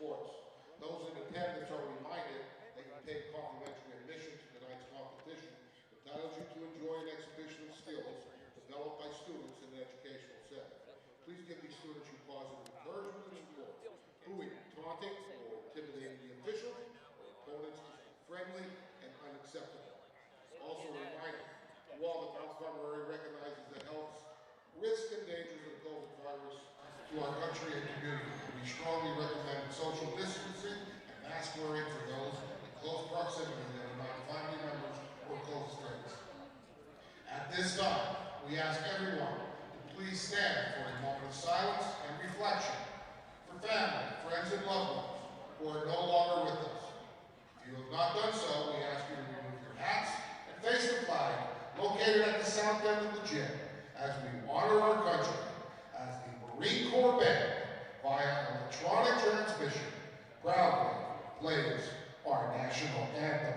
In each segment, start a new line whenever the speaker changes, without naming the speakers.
sports. Those in attendance are reminded they can take complimentary admission to tonight's competition, entitles you to enjoy an exhibition of skills developed by students in an educational setting. Please give these students your positive encouragement and support. Booing, taunting, or intimidating the officials or opponents is unfriendly and unacceptable. Also a reminder to all that Mount Carmel area recognizes the health risks and dangers of the COVID virus to our country and community. We strongly recommend social distancing and mask wearing for those in close proximity that are not family members or close friends. At this time, we ask everyone to please stand for a moment of silence and reflection for family, friends, and loved ones who are no longer with us. If you have not done so, we ask you to remove your hats and face the flag located at the south end of the gym as we honor our country as the Marine Corps Band via electronic transmission proudly plays our national anthem.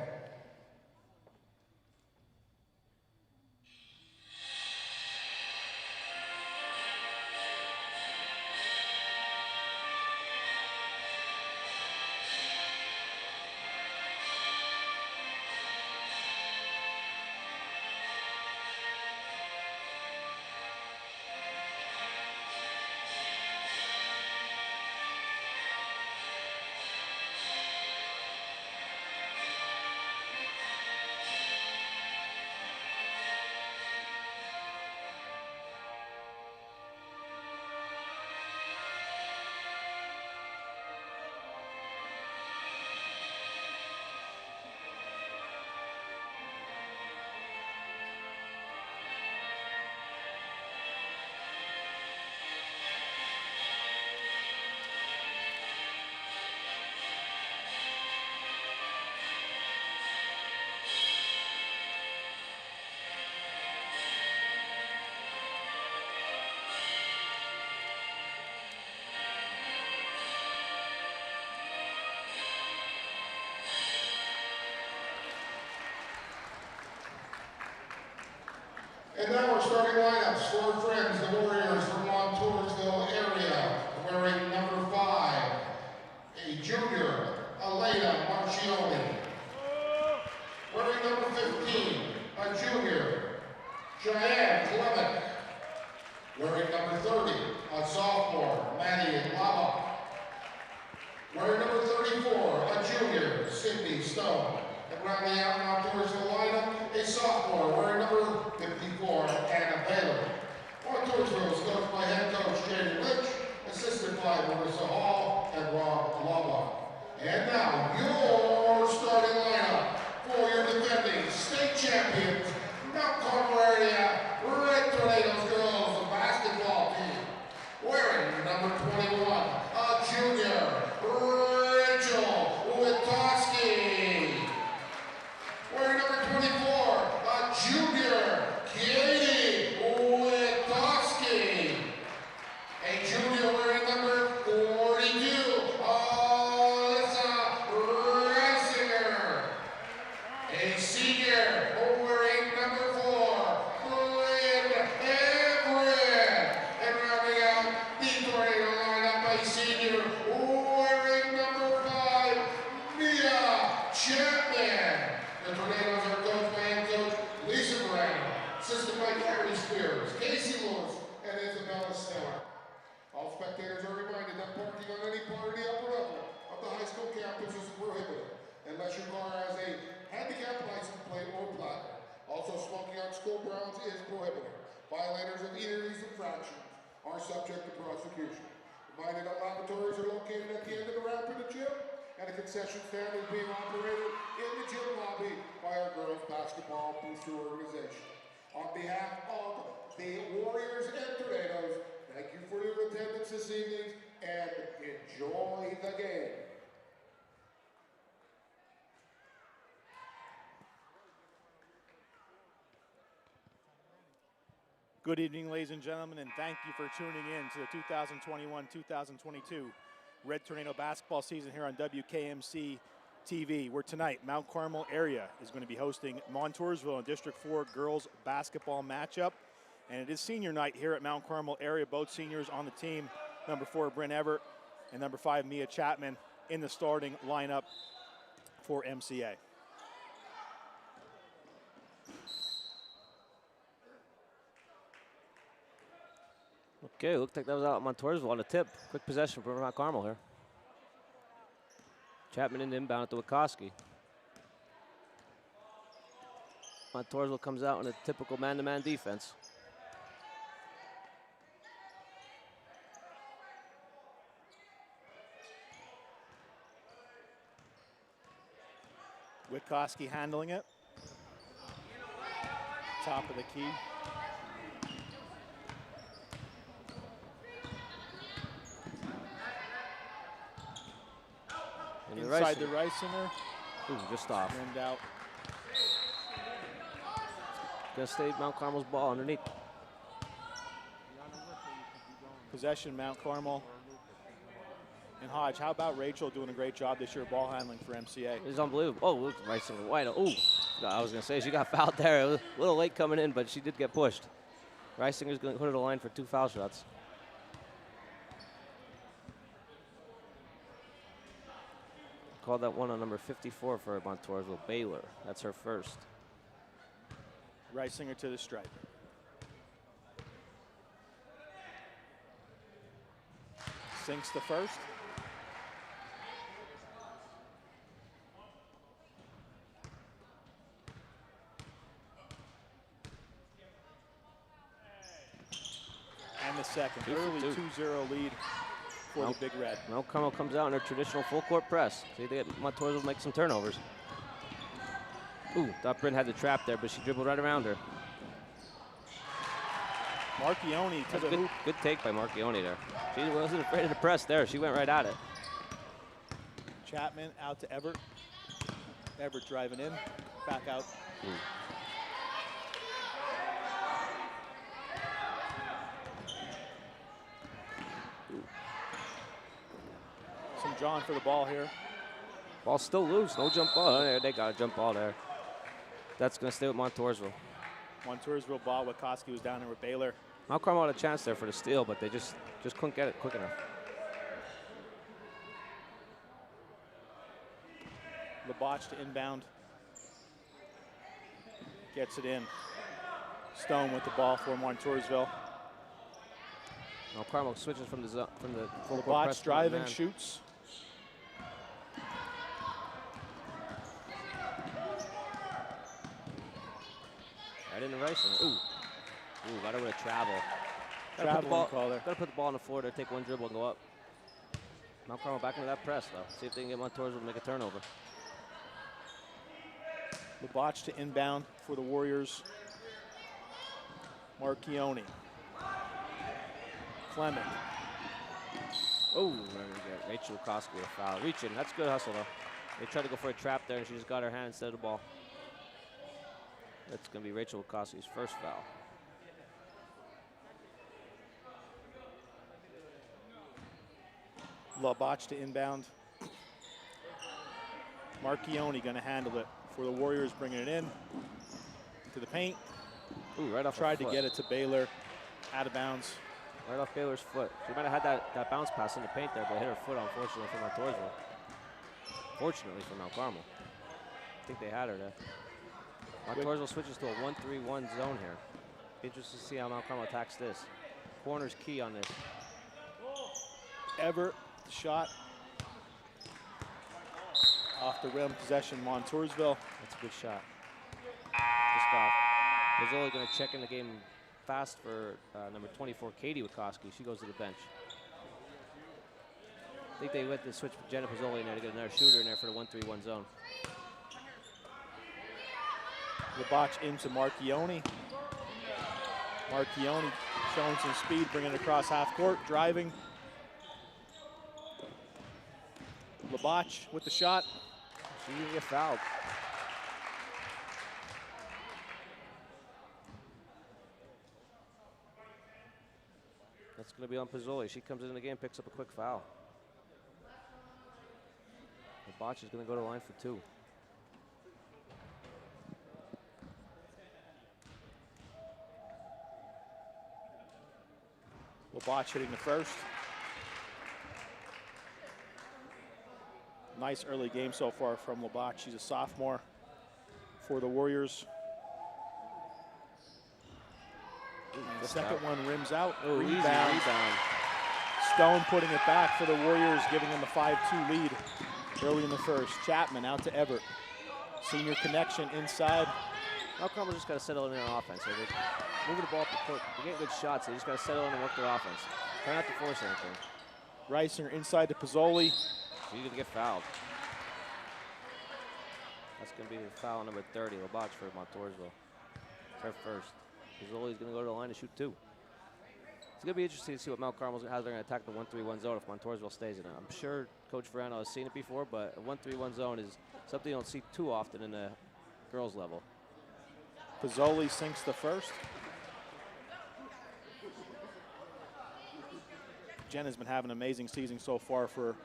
And now our starting lineups for our friends, the Warriors from Montoursville area, wearing number 5, a junior, Elena Marchioni. Wearing number 15, a junior, Cheyenne Clement. Wearing number 30, a sophomore, Maddie Lava. Wearing number 34, a junior, Sydney Stone. And rounding out Montoursville lineup, a sophomore, wearing number 54, Anna Baylor. Montoursville is coached by head coach Jaden Lynch, assisted by Marissa Hall and Rob Lava. And now, your starting lineup for your defending state champions, Mount Carmel area Red Tornadoes girls basketball team. Wearing number 21, a junior, Rachel Witowski. Wearing number 24, a junior, Katie Witowski. A junior wearing number 42, Alyssa Reisinger. A senior wearing number 4, Lynn Everett. And rounding out the tornado lineup, a senior wearing number 5, Mia Chapman. The Tornadoes are coached by head coach Lisa Morano, assisted by Carrie Spears, Casey Lewis, and Isabella Stella. All spectators are reminded that parking on any part of the upper level of the high school campus is prohibited unless your car has a handicap license plate or placard. Also, smoking on school grounds is prohibited. Violators of either of these infractions are subject to prosecution. Reminded that laboratories are located at the end of the ramp in the gym, and a concession stand is being operated in the gym lobby by our girls basketball booster organization. On behalf of the Warriors and Tornadoes, thank you for your attendance this evening and enjoy the game.
Good evening, ladies and gentlemen, and thank you for tuning in to the 2021-2022 Red Tornado basketball season here on WKMC TV, where tonight Mount Carmel area is going to be hosting Montoursville in District 4 girls basketball matchup. And it is senior night here at Mount Carmel area. Both seniors on the team, number 4, Bryn Everett, and number 5, Mia Chapman, in the starting lineup for MCA.
Okay, looked like that was out Montoursville on the tip. Quick possession for Mount Carmel here. Chapman in the inbound to Wikoski. Montoursville comes out in a typical man-to-man defense.
Wikoski handling it. Top of the key. Inside the Reisinger.
Ooh, just off.
Rimmed out.
Gonna stay Mount Carmel's ball underneath.
Possession, Mount Carmel. And Hodge, how about Rachel doing a great job this year ball handling for MCA?
It's unbelievable. Oh, look, Reisinger wide. Ooh, I was gonna say she got fouled there. It was a little late coming in, but she did get pushed. Reisinger's gonna go to the line for 2 foul shots. Called that one on number 54 for Montoursville, Baylor. That's her first.
Reisinger to the stripe. Sinks the first. And the second. Early 2-0 lead for the Big Red.
Mount Carmel comes out in their traditional full court press. See, they get Montoursville make some turnovers. Ooh, thought Bryn had the trap there, but she dribbled right around her.
Marchione to the
good,
hoop.
Good take by Marchione there. She wasn't afraid of the press there. She went right at it.
Chapman out to Everett. Everett driving in, back out. Some John for the ball here.
Ball still loose, no jump ball. Oh, they got a jump ball there. That's gonna stay with Montoursville.
Montoursville ball. Wikoski was down there with Baylor.
Mount Carmel had a chance there for the steal, but they just couldn't get it quick enough.
Laboch to inbound. Gets it in. Stone with the ball for Montoursville.
Mount Carmel switches from the full court press.
Laboch driving, shoots.
Right in the Reisinger. Ooh, got over to travel.
Traveling call there.
Gotta put the ball on the floor there, take one dribble and go up. Mount Carmel back into that press though. See if they can get Montoursville to make a turnover.
Laboch to inbound for the Warriors. Marchione. Clement.
Oh, Rachel Wikoski with a foul. Reaching, that's good hustle though. They tried to go for a trap there and she just got her hand instead of the ball. That's gonna be Rachel Wikoski's first foul.
Laboch to inbound. Marchione gonna handle it for the Warriors, bringing it in to the paint.
Ooh, right off.
Tried to get it to Baylor, out of bounds.
Right off Baylor's foot. She might have had that bounce pass in the paint there, but hit her foot, unfortunately, for Montoursville. Fortunately for Mount Carmel. I think they had her there. Montoursville switches to a 1-3-1 zone here. Interesting to see how Mount Carmel attacks this. Corner's key on this.
Everett, shot. Off the rim, possession, Montoursville.
That's a good shot. Just off. Pizzoli going to check in the game fast for number 24, Katie Wikoski. She goes to the bench. I think they went to switch Jenna Pizzoli in there to get another shooter in there for the 1-3-1 zone.
Laboch into Marchione. Marchione showing some speed, bringing it across half court, driving. Laboch with the shot.
She didn't get fouled. That's going to be on Pizzoli. She comes in the game, picks up a quick foul. Laboch is going to go to the line for 2.
Laboch hitting the first. Nice early game so far from Labatch. She's a sophomore for the Warriors. The second one rims out.
Oh, easy
Rebound.
rebound.
Stone putting it back for the Warriors, giving them a 5-2 lead early in the first. Chapman out to Everett. Senior connection inside.
Mount Carmel just got to settle in on offense. They're moving the ball up the court. They're getting good shots. They just got to settle in and work their offense. Try not to force anything.
Reisinger inside to Pizzoli.
She's going to get fouled. That's going to be the foul number 30, Labatch for Montoursville. It's her first. Pizzoli's going to go to the line to shoot 2. It's going to be interesting to see what Mount Carmel has. They're going to attack the 1-3-1 zone if Montoursville stays in it. I'm sure Coach Ferrano has seen it before, but a 1-3-1 zone is something you don't see too often in the girls level.
Pizzoli sinks the first. Jen has been having an amazing season so far for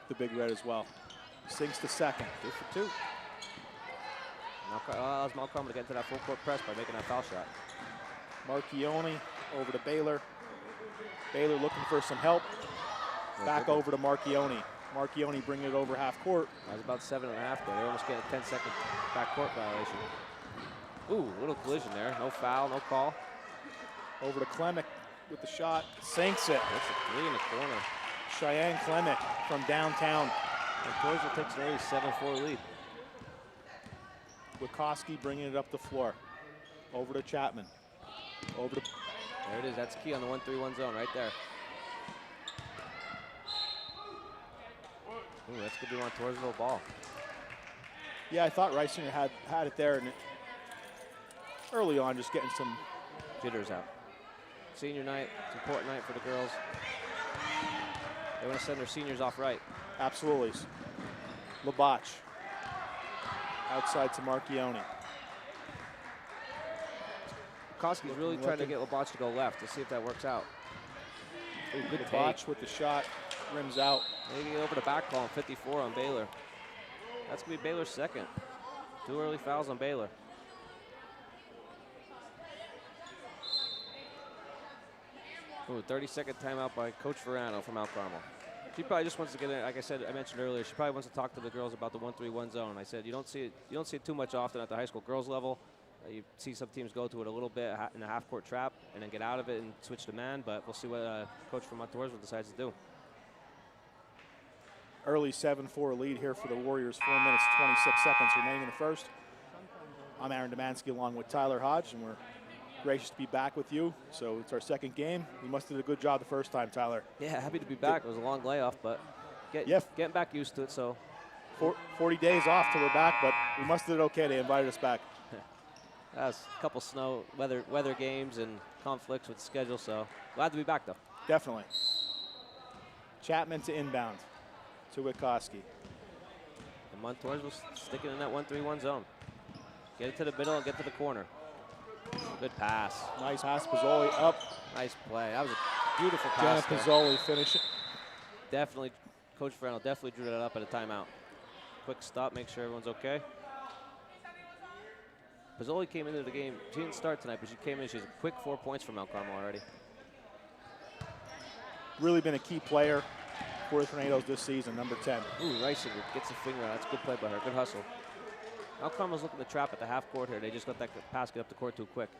the Big Red as well. Sinks the second.
2 for 2. Allows Mount Carmel to get into that full court press by making that foul shot.
Marchione over to Baylor. Baylor looking for some help. Back over to Marchione. Marchione bringing it over half court.
That was about 7.5 there. They're almost getting a 10-second backcourt violation. Ooh, little collision there. No foul, no call.
Over to Klemick with the shot. Sinks it.
That's a 3 in the corner.
Cheyenne Klemick from downtown.
And Torsville takes an early 7-4 lead.
Wikoski bringing it up the floor. Over to Chapman. Over to...
There it is. That's key on the 1-3-1 zone right there. Ooh, that's going to be Montoursville ball.
Yeah, I thought Reisinger had it there, and early on just getting some
jitters out. Senior night. It's an important night for the girls. They want to send their seniors off right.
Absolutely. Labatch. Outside to Marchione.
Koski's really trying to get Labatch to go left to see if that works out. Ooh, good
Labatch with the shot. Rims out.
Maybe get over the back call on 54 on Baylor. That's going to be Baylor's second. 2 early fouls on Baylor. Ooh, 30-second timeout by Coach Ferrano from Mount Carmel. She probably just wants to get in. Like I mentioned earlier, she probably wants to talk to the girls about the 1-3-1 zone. I said you don't see it too much often at the high school girls level. You see some teams go to it a little bit in a half-court trap and then get out of it and switch to man. But we'll see what Coach from Montoursville decides to do.
Early 7-4 lead here for the Warriors. 4 minutes, 26 seconds remaining in the first. I'm Aaron Demansky along with Tyler Hodge, and we're gracious to be back with you. So it's our second game. We must have did a good job the first time, Tyler.
Yeah, happy to be back. It was a long layoff, but getting back used to it. So
40 days off till we're back, but we must have did okay. They invited us back.
That was a couple snow weather games and conflicts with the schedule. So glad to be back though.
Definitely. Chapman to inbound to Wikoski.
And Montoursville sticking in that 1-3-1 zone. Get it to the middle and get to the corner. Good pass.
Nice pass. Pizzoli up.
Nice play. That was a beautiful
Jenna
pass.
Pizzoli finishing.
Definitely, Coach Ferrano definitely drew that up at a timeout. Quick stop, make sure everyone's okay. Pizzoli came into the game. She didn't start tonight, but she came in. She's a quick 4 points from Mount Carmel already.
Really been a key player for the Tornadoes this season, number 10.
Ooh, Reisinger gets a finger on. That's a good play by her. Good hustle. Mount Carmel's looking to trap at the half court here. They just let that pass get up the court too quick.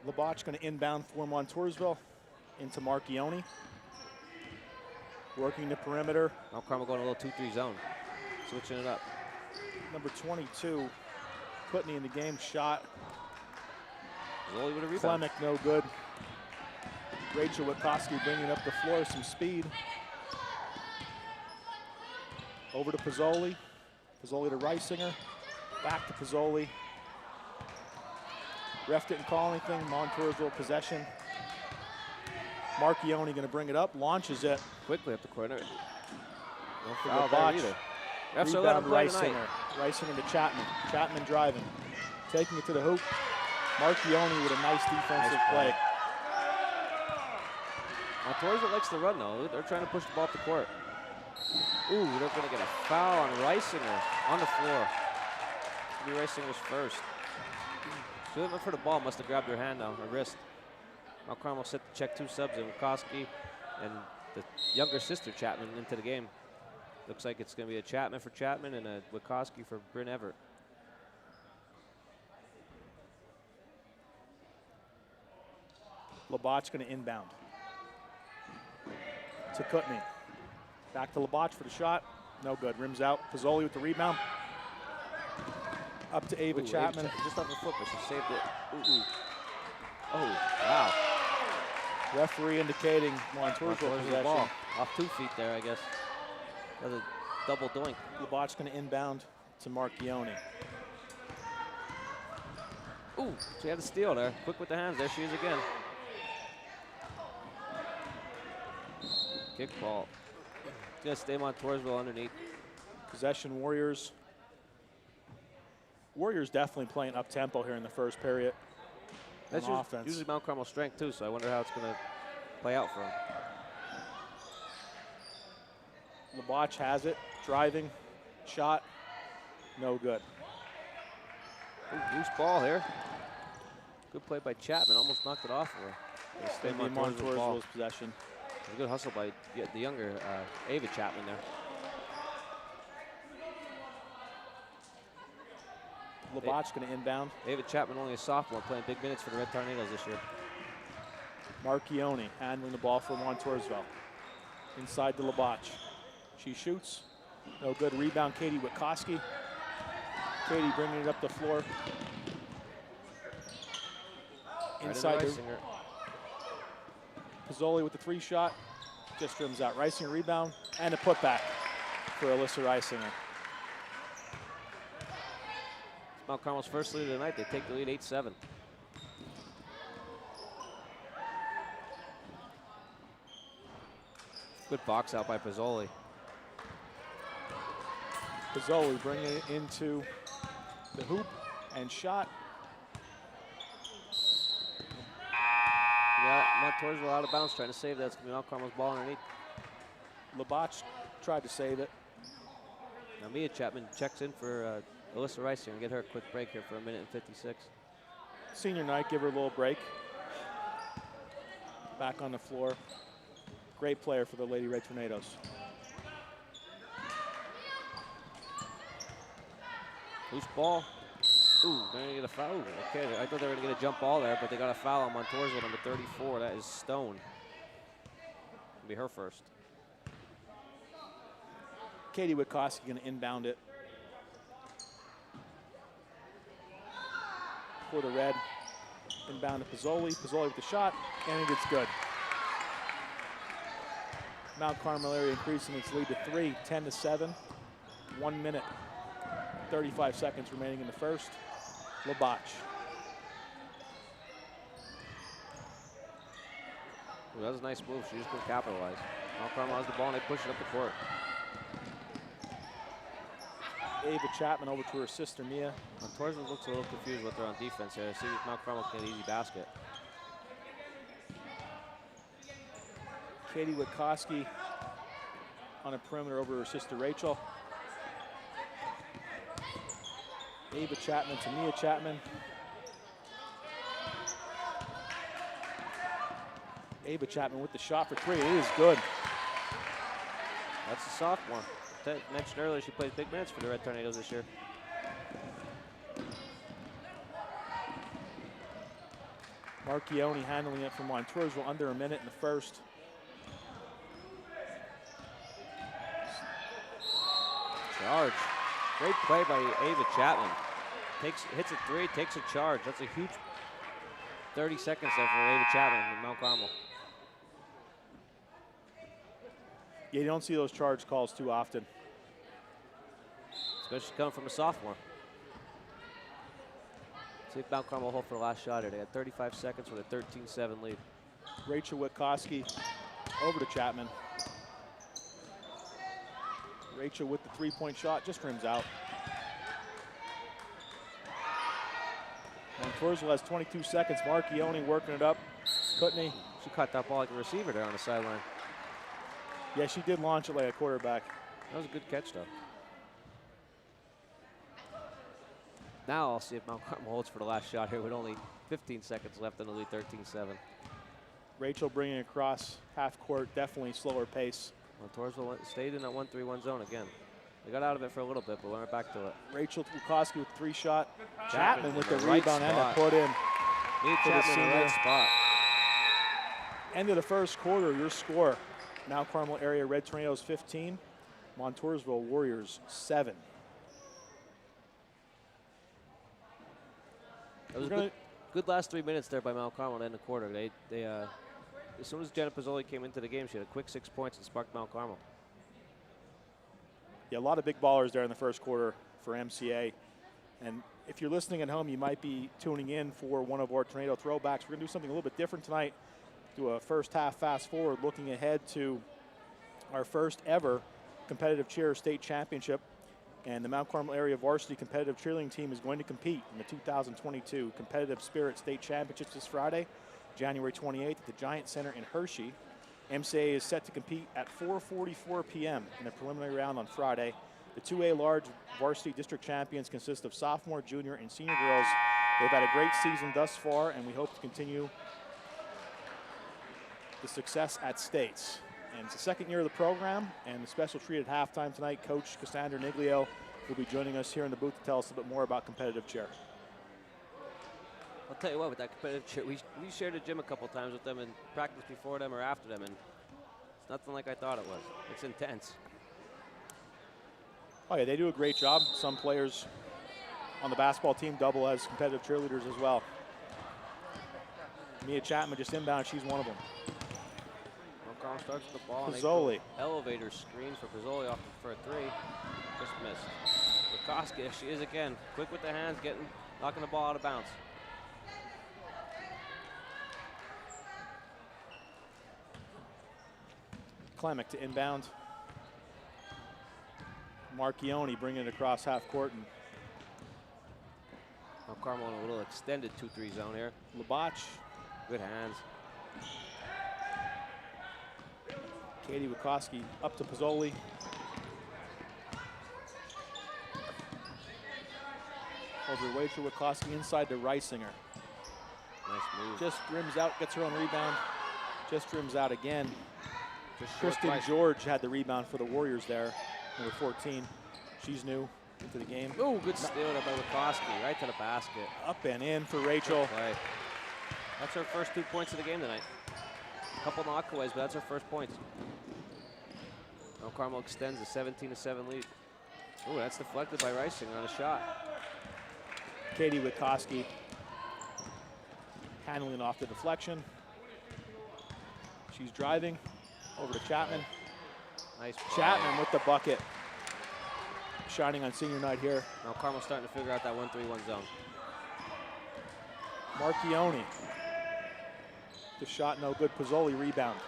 Labatch going to inbound for Montoursville into Marchione. Working the perimeter.
Mount Carmel going a little 2-3 zone. Switching it up.
Number 22, Putney in the game, shot.
Pizzoli with a rebound.
Klemick no good. Rachel Wikoski bringing up the floor, some speed. Over to Pizzoli. Pizzoli to Reisinger. Back to Pizzoli. Ref didn't call anything. Montoursville possession. Marchione going to bring it up, launches it.
Quickly up the corner. No
For
foul
Labatch.
there either. Refs are letting him play tonight.
Reisinger to Chapman. Chapman driving. Taking it to the hoop. Marchione with a nice defensive play.
Montoursville likes to run though. They're trying to push the ball up the court. Ooh, they're going to get a foul on Reisinger on the floor. It'll be Reisinger's first. She went for the ball, must have grabbed her hand now, her wrist. Mount Carmel set to check 2 subs, and Wikoski and the younger sister Chapman into the game. Looks like it's going to be a Chapman for Chapman and a Wikoski for Bryn Everett.
Labat's going to inbound to Kutney. Back to Labat for the shot. No good. Rims out. Pozzoli with the rebound. Up to Ava Chapman.
Just off her foot, but she saved it. Ooh. Oh, wow.
Referee indicating Montoursville possession.
Ball. Off 2 feet there, I guess. That's a double doink.
Labat's going to inbound to Marchione.
Ooh, she had a steal there. Quick with the hands. There she is again. Kick ball. Gonna stay Montoursville underneath.
Possession Warriors. Warriors definitely playing up tempo here in the first period.
That's
offense.
usually Mount Carmel's strength too, so I wonder how it's gonna play out for them.
Labatch has it, driving, shot, no good.
Ooh, loose ball here. Good play by Chapman, almost knocked it off for her.
It's going to be Montoursville's possession.
A good hustle by the younger Ava Chapman there.
Labatch going to inbound.
Ava Chapman, only a sophomore, playing big minutes for the Red Tornadoes this year.
Marchione handling the ball for Montoursville. Inside to Labatch. She shoots. No good. Rebound, Katie Wikoski. Katie bringing it up the floor. Inside to Pozzoli with the 3 shot. Just rims out. Reisinger rebound and a putback for Alyssa Reisinger.
It's Mount Carmel's first lead of the night. They take the lead 8-7. Good box out by Pozzoli.
Pozzoli bringing it into the hoop and shot.
Yeah, Montoursville out of bounds trying to save that. It's going to be Mount Carmel's ball underneath.
Labatch tried to save it.
Now Mia Chapman checks in for Alyssa Rice here and get her a quick break here for 1:56.
Senior night, give her a little break. Back on the floor. Great player for the Lady Red Tornadoes.
Loose ball. Ooh, they're going to get a foul. Okay, I thought they were going to get a jump ball there, but they got a foul on Montoursville, number 34. That is Stone. It'll be her first.
Katie Wikoski going to inbound it for the Red. Inbound to Pozzoli. Pozzoli with the shot, and it gets good. Mount Carmel area increasing its lead to 3, 10-7. 1 minute, 35 seconds remaining in the first. Labatch.
Ooh, that was a nice move. She just couldn't capitalize. Mount Carmel has the ball and they push it up the court.
Ava Chapman over to her sister Mia.
Montoursville looks a little confused with her on defense here. I see if Mount Carmel can get an easy basket.
Katie Wikoski on a perimeter over her sister Rachel. Ava Chapman to Mia Chapman. Ava Chapman with the shot for 3. It is good.
That's a sophomore. I mentioned earlier she plays big minutes for the Red Tornadoes this year.
Marchione handling it from Montoursville under a minute in the first.
Charge. Great play by Ava Chapman. Hits a 3, takes a charge. That's a huge 30 seconds there for Ava Chapman in Mount Carmel.
Yeah, you don't see those charge calls too often.
Especially coming from a sophomore. See if Mount Carmel hold for the last shot here. They got 35 seconds with a 13-7 lead.
Rachel Wikoski over to Chapman. Rachel with the 3-point shot, just rims out. Montoursville has 22 seconds. Marchione working it up. Kutney.
She caught that ball like a receiver there on the sideline.
Yeah, she did launch it like a quarterback.
That was a good catch, though. Now I'll see if Mount Carmel holds for the last shot here with only 15 seconds left in the lead, 13-7.
Rachel bringing across half court, definitely slower pace.
Montoursville stayed in that 1-3-1 zone again. They got out of it for a little bit, but went back to it.
Rachel Wachowski with 3-shot.
Chapman
with the
right
rebound and a
spot.
put in.
Need Chapman in the right spot.
End of the first quarter, your score. Mount Carmel area Red Tornadoes 15, Montoursville Warriors 7.
It was a good last 3 minutes there by Mount Carmel to end the quarter. They as soon as Jenna Pizzoli came into the game, she had a quick 6 points and sparked Mount Carmel.
Yeah, a lot of big ballers there in the first quarter for MCA. And if you're listening at home, you might be tuning in for one of our Tornado throwbacks. We're going to do something a little bit different tonight. Do a first half fast forward, looking ahead to our first ever competitive cheer state championship. And the Mount Carmel area varsity competitive cheerleading team is going to compete in the 2022 Competitive Spirit State Championships this Friday, January 28th at the Giant Center in Hershey. MCA is set to compete at 4:44 p.m. in the preliminary round on Friday. The 2A large varsity district champions consist of sophomore, junior, and senior girls. They've had a great season thus far, and we hope to continue the success at states. And it's the second year of the program, and the special treat at halftime tonight, Coach Cassandra Niglio will be joining us here in the booth to tell us a bit more about competitive cheer.
I'll tell you what, with that competitive cheer, we shared a gym a couple times with them and practiced before them or after them, and it's nothing like I thought it was. It's intense.
Oh yeah, they do a great job. Some players on the basketball team double as competitive cheerleaders as well. Mia Chapman just inbound, she's one of them.
Carl starts with the ball.
Pizzoli.
Elevator screen for Pizzoli off for a 3. Just missed. Wachowski, she is again. Quick with the hands, knocking the ball out of bounds.
Clemic to inbound. Marchione bringing it across half court. And
Carmel in a little extended 2-3 zone here.
Labach.
Good hands.
Katie Wachowski up to Pizzoli. Over Rachel Wachowski inside to Reisinger.
Nice move.
Just rims out, gets her own rebound. Just rims out again.
Just
Kristen George had the rebound for the Warriors there, number 14. She's new into the game.
Oh, good steal there by Wachowski, right to the basket.
Up and in for Rachel.
Play. That's her first 2 points of the game tonight. A couple knockaways, but that's her first points. Mount Carmel extends a 17-7 lead. Oh, that's deflected by Reisinger on a shot.
Katie Wachowski handling off the deflection. She's driving over to Chapman.
Nice.
Chapman with the bucket. Shining on senior night here.
Now Carmel's starting to figure out that 1-3-1 zone.
Marchione. The shot no good. Pizzoli rebound.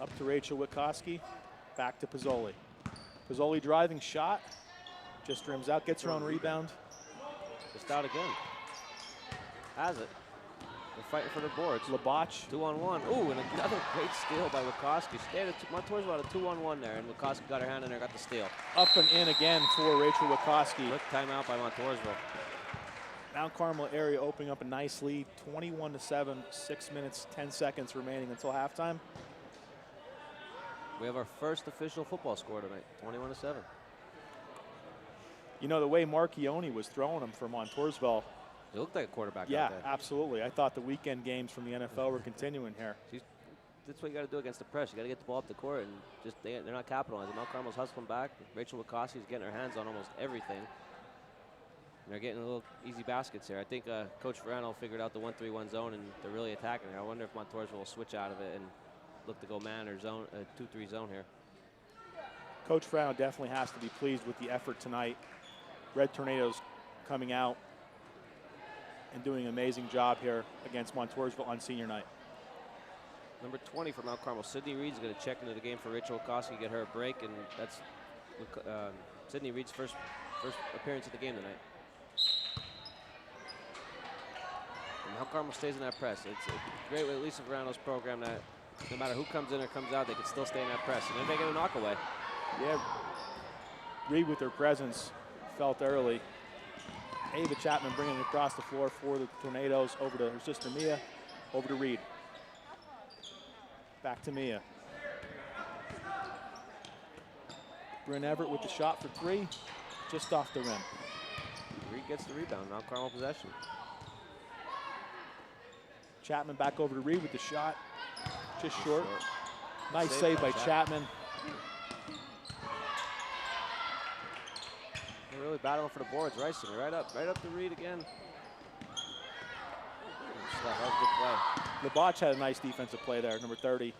Up to Rachel Wachowski. Back to Pizzoli. Pizzoli driving shot. Just rims out, gets her own rebound.
Just out again. Has it. They're fighting for the boards.
Labach.
2-on-1. Ooh, and another great steal by Wachowski. Montoursville had a 2-on-1 there, and Wachowski got her hand in there, got the steal.
Up and in again for Rachel Wachowski.
Quick timeout by Montoursville.
Mount Carmel area opening up a nice lead, 21-7, 6 minutes, 10 seconds remaining until halftime.
We have our first official football score tonight, 21-7.
You know, the way Marchione was throwing them for Montoursville.
He looked like a quarterback
Yeah,
out there.
absolutely. I thought the weekend games from the NFL were continuing here.
That's what you got to do against the press. You got to get the ball up the court, and just they're not capitalizing. Mount Carmel's hustling back. Rachel Wachowski's getting her hands on almost everything. And they're getting a little easy baskets here. I think Coach Verano figured out the 1-3-1 zone, and they're really attacking her. I wonder if Montoursville will switch out of it and look to go man or zone, 2-3 zone here.
Coach Verano definitely has to be pleased with the effort tonight. Red Tornadoes coming out and doing an amazing job here against Montoursville on senior night.
Number 20 for Mount Carmel, Sydney Reed's going to check into the game for Rachel Wachowski, get her a break, and that's Sydney Reed's first appearance of the game tonight. And Mount Carmel stays in that press. It's a great way, Lisa Verano's program, that no matter who comes in or comes out, they can still stay in that press, and then they get a knockaway.
Yeah, Reed with her presence felt early. Ava Chapman bringing it across the floor for the Tornadoes, over to her sister Mia, over to Reed. Back to Mia. Bryn Everett with the shot for 3, just off the rim.
Reed gets the rebound, Mount Carmel possession.
Chapman back over to Reed with the shot, just short. Nice save by Chapman.
They're really battling for the boards. Reisinger right up to Reed again. That was a good play.
Labach had a nice defensive play there, number 30.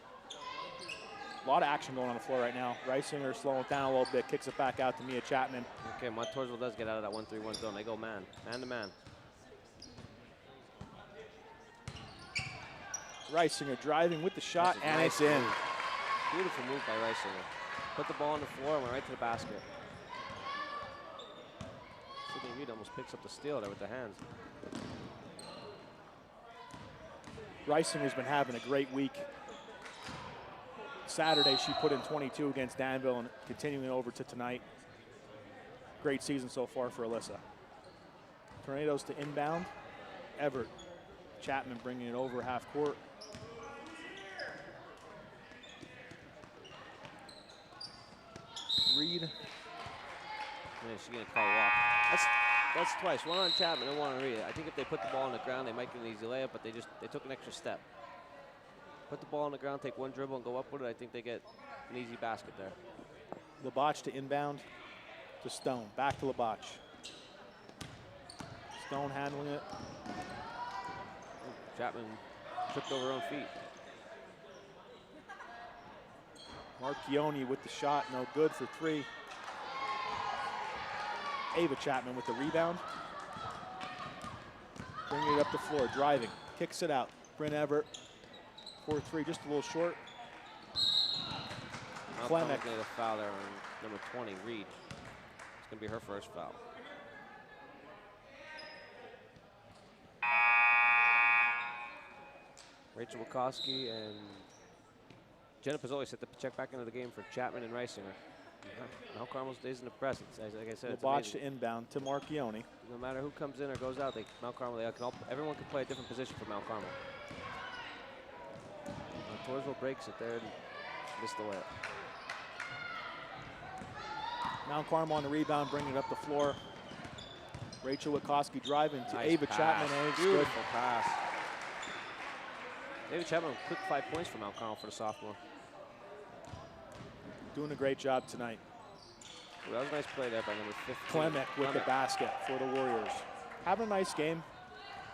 A lot of action going on the floor right now. Reisinger slowing it down a little bit, kicks it back out to Mia Chapman.
Okay, Montoursville does get out of that 1-3-1 zone. They go man to man.
Reisinger driving with the shot, and
nice
it's in.
move. Beautiful move by Reisinger. Put the ball on the floor and went right to the basket. Sydney Reed almost picks up the steal there with the hands.
Reisinger's been having a great week. Saturday, she put in 22 against Danville and continuing over to tonight. Great season so far for Alyssa. Tornadoes to inbound. Everett. Chapman bringing it over half court. Reed.
Yeah, she's gonna call a walk. That's twice. One on Chapman and one on Reed. I think if they put the ball on the ground, they might get an easy layup, but they took an extra step. Put the ball on the ground, take one dribble, and go up with it. I think they get an easy basket there.
Labach to inbound to Stone. Back to Labach. Stone handling it.
Chapman tripped over her own feet.
Marchione with the shot, no good for 3. Ava Chapman with the rebound. Bringing it up the floor, driving, kicks it out. Bryn Everett, 4-3, just a little short.
Clemick made a foul there on number 20, Reed. It's gonna be her first foul. Rachel Wachowski and Jenna Pizzoli set the check back into the game for Chapman and Reisinger. Mount Carmel stays in the press. Like I said, it's
Labach
amazing.
to inbound to Marchione.
No matter who comes in or goes out, Mount Carmel, everyone can play a different position for Mount Carmel. Montoursville breaks it there and missed the layup.
Mount Carmel on the rebound, bringing it up the floor. Rachel Wachowski driving to
Nice
Ava
pass.
Chapman, and it's good.
Beautiful pass. Ava Chapman quick 5 points for Mount Carmel for the sophomore.
Doing a great job tonight.
Well, that was a nice play there by number 15.
Clemick with the basket for the Warriors. Having a nice game.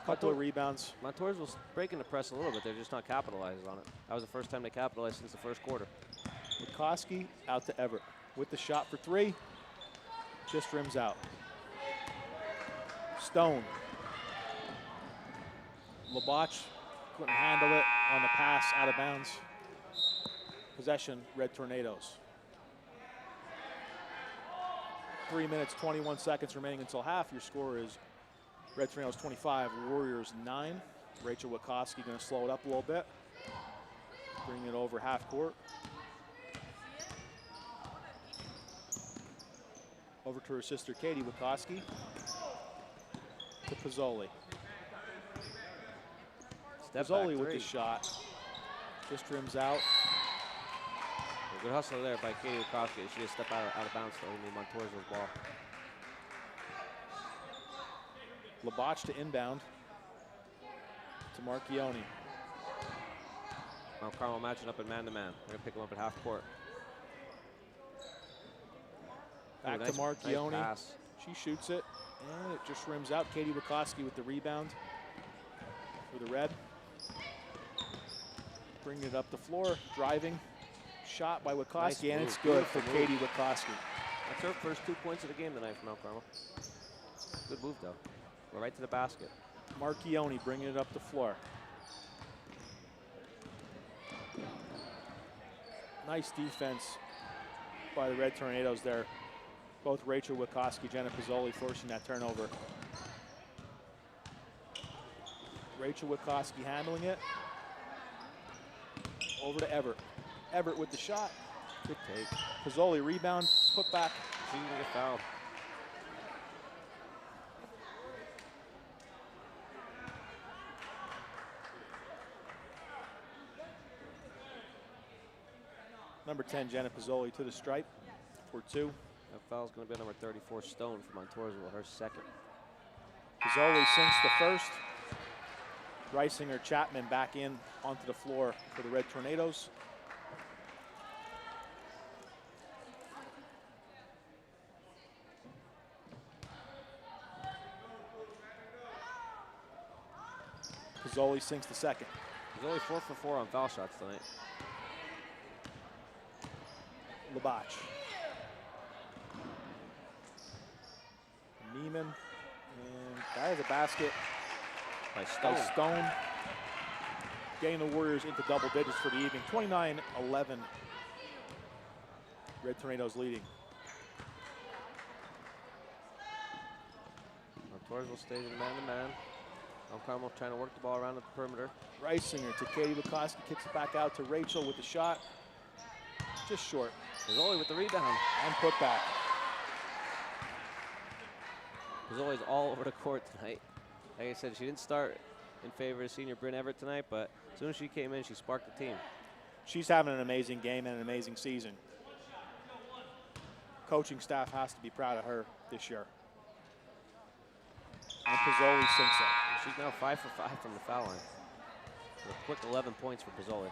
Couple of rebounds.
Montoursville's breaking the press a little bit. They're just not capitalizing on it. That was the first time they capitalized since the first quarter.
Wachowski out to Everett with the shot for 3. Just rims out. Stone. Labach couldn't handle it on the pass, out of bounds. Possession, Red Tornadoes. 3 minutes, 21 seconds remaining until half. Your score is Red Tornadoes 25, Warriors 9. Rachel Wachowski going to slow it up a little bit. Bring it over half court. Over to her sister, Katie Wachowski. To Pizzoli. Pizzoli with the shot. Just rims out.
Good hustle there by Katie Wachowski. She just stepped out of bounds though in Montoursville's ball.
Labach to inbound to Marchione.
Mount Carmel matching up in man-to-man. They're gonna pick him up at half court.
Back
nice,
to Marchione.
nice pass.
She shoots it, and it just rims out. Katie Wachowski with the rebound for the Red. Bringing it up the floor, driving. Shot by Wachowski,
Nice
and
move.
it's good for
Beautiful move.
Katie Wachowski.
That's her first 2 points of the game tonight for Mount Carmel. Good move though. Go right to the basket.
Marchione bringing it up the floor. Nice defense by the Red Tornadoes there. Both Rachel Wachowski, Jenna Pizzoli forcing that turnover. Rachel Wachowski handling it. Over to Everett. Everett with the shot.
Good take.
Pizzoli rebound, put back.
She's gonna get fouled.
Number 10, Jenna Pizzoli to the stripe for 2.
That foul's going to be number 34, Stone from Montoursville, her second.
Pizzoli sinks the first. Reisinger, Chapman back in onto the floor for the Red Tornadoes. Pizzoli sinks the second.
He's only 4 for 4 on foul shots tonight.
Labach. Neiman. And that is a basket
By
by
Stone.
Stone. Getting the Warriors into double digits for the evening. 29-11. Red Tornadoes leading.
Montoursville stays in man-to-man. Mount Carmel trying to work the ball around the perimeter.
Reisinger to Katie Bukowski, kicks it back out to Rachel with the shot. Just short.
Pizzoli with the rebound.
And put back.
Pizzoli's all over the court tonight. Like I said, she didn't start in favor of senior Bryn Everett tonight, but as soon as she came in, she sparked the team.
She's having an amazing game and an amazing season. Coaching staff has to be proud of her this year. And Pizzoli sinks it.
She's now 5 for 5 from the foul line. A quick 11 points for Pizzoli.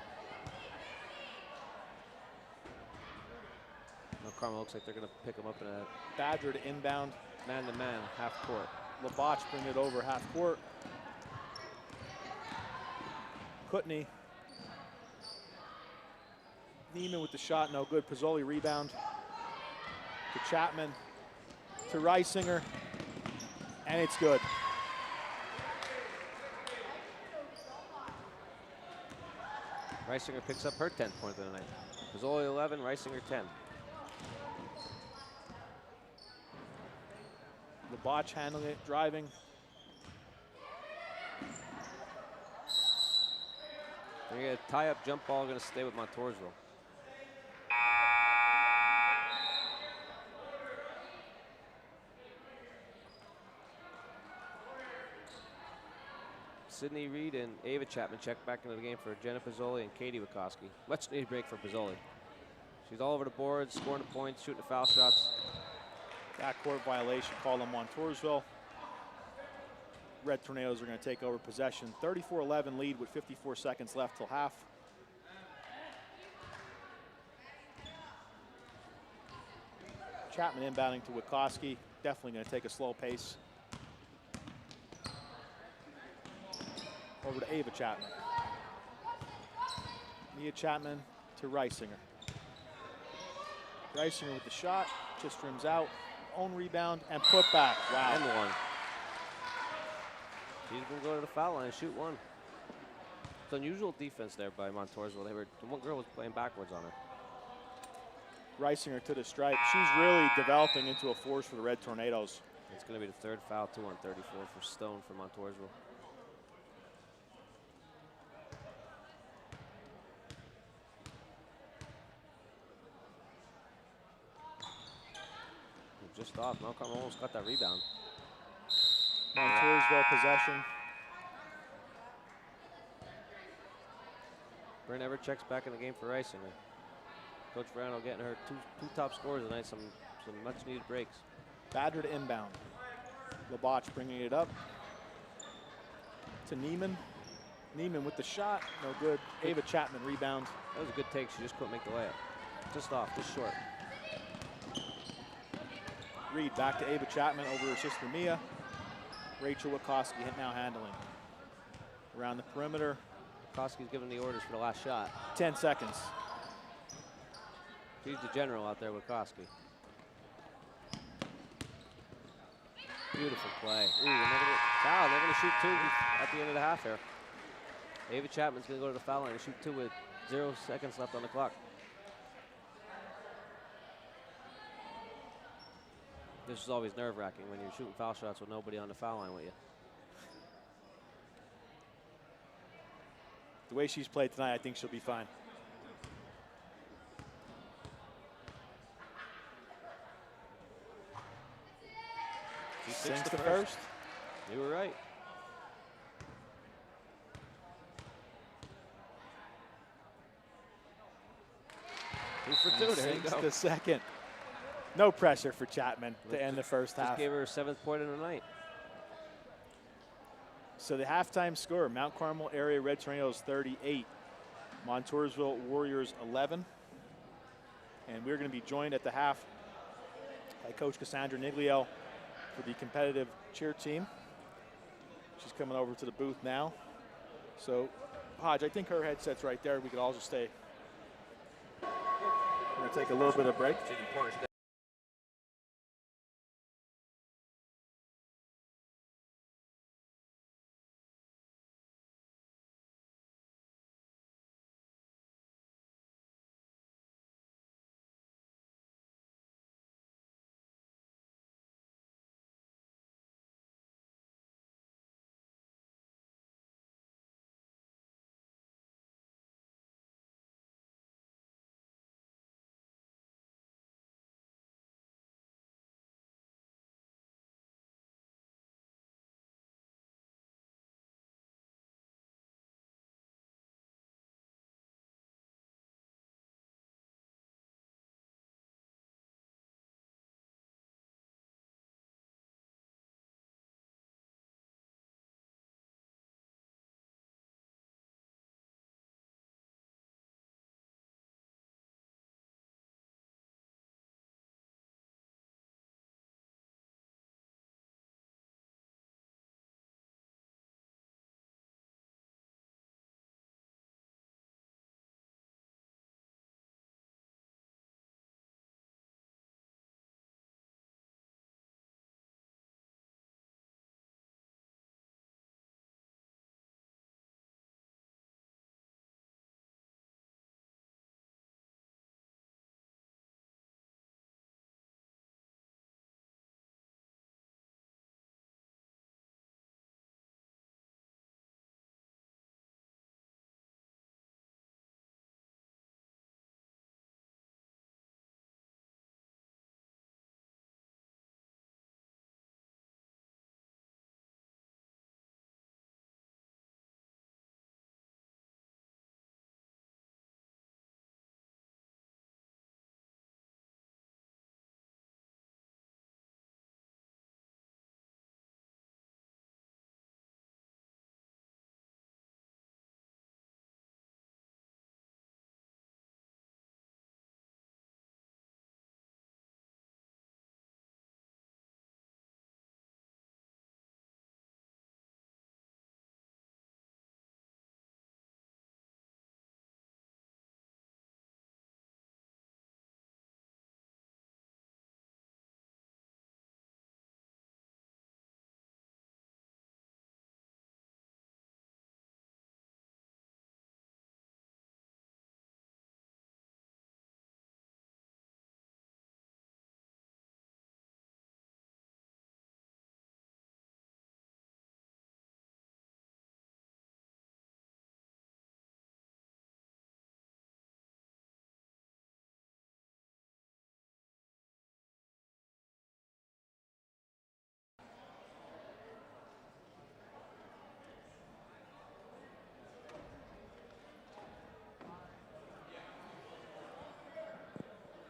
Now Carmel looks like they're going to pick them up in a
Badger to inbound.
man-to-man half court.
Labach bring it over half court. Kutney. Neiman with the shot, no good. Pizzoli rebound. To Chapman. To Reisinger. And it's good.
Reisinger picks up her 10th point of the night. Pizzoli 11, Reisinger 10.
Labach handling it, driving.
They're going to tie up jump ball, going to stay with Montoursville. Sydney Reed and Ava Chapman check back into the game for Jenna Pizzoli and Katie Bukowski. Much needed break for Pizzoli. She's all over the board, scoring the points, shooting the foul shots.
Backcourt violation called on Montoursville. Red Tornadoes are going to take over possession. 34-11 lead with 54 seconds left till half. Chapman inbounding to Wikoski. Definitely going to take a slow pace. Over to Ava Chapman. Mia Chapman to Reisinger. Reisinger with the shot, just rims out. Own rebound and put back. Wow.
And one. She's going to go to the foul line and shoot one. It's unusual defense there by Montoursville. The one girl was playing backwards on her.
Reisinger to the stripe. She's really developing into a force for the Red Tornadoes.
It's going to be the third foul, 2 on 34 for Stone for Montoursville. Just off. Mount Carmel almost got that rebound.
Montoursville possession.
Bryn Everett checks back in the game for Reisinger. Coach Verano getting her two top scores tonight, some much needed breaks.
Badger to inbound. Labach bringing it up to Neiman. Neiman with the shot, no good. Ava Chapman rebound.
That was a good take. She just couldn't make the layup. Just off, just short.
Reed back to Ava Chapman over her sister Mia. Rachel Wikoski now handling. Around the perimeter.
Koski's giving the orders for the last shot.
10 seconds.
She's the general out there with Koski. Beautiful play. Ooh, foul. They're going to shoot 2 at the end of the half here. Ava Chapman's going to go to the foul line and shoot 2 with 0 seconds left on the clock. This is always nerve-wracking when you're shooting foul shots with nobody on the foul line with you.
The way she's played tonight, I think she'll be fine.
She
sinks the first.
You were right. 2 for 2. There you
Sinks
go.
the second. No pressure for Chapman to end the first
Just
half.
gave her her 7th point of the night.
So the halftime score, Mount Carmel area Red Tornadoes 38, Montoursville Warriors 11. And we're going to be joined at the half by Coach Cassandra Niglio for the competitive cheer team. She's coming over to the booth now. So, Hodge, I think her headset's right there. We could all just stay. We're going to take a little bit of break.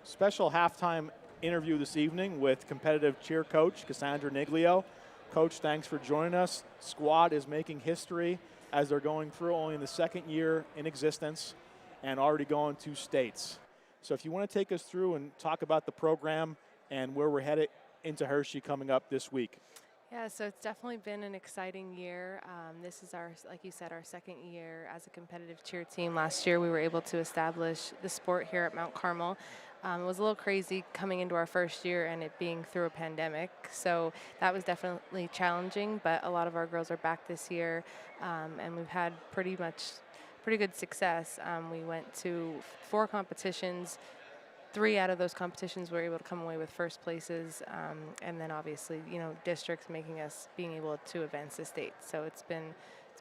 Special halftime interview this evening with competitive cheer coach Cassandra Niglio. Coach, thanks for joining us. Squad is making history as they're going through only in the 2nd year in existence and already going to states. So if you want to take us through and talk about the program and where we're headed into Hershey coming up this week.
Yeah, so it's definitely been an exciting year. This is our, like you said, our 2nd year as a competitive cheer team. Last year we were able to establish the sport here at Mount Carmel. It was a little crazy coming into our 1st year and it being through a pandemic. So that was definitely challenging, but a lot of our girls are back this year, and we've had pretty good success. We went to 4 competitions. 3 out of those competitions were able to come away with first places, and then obviously, districts being able to advance the state. So it's been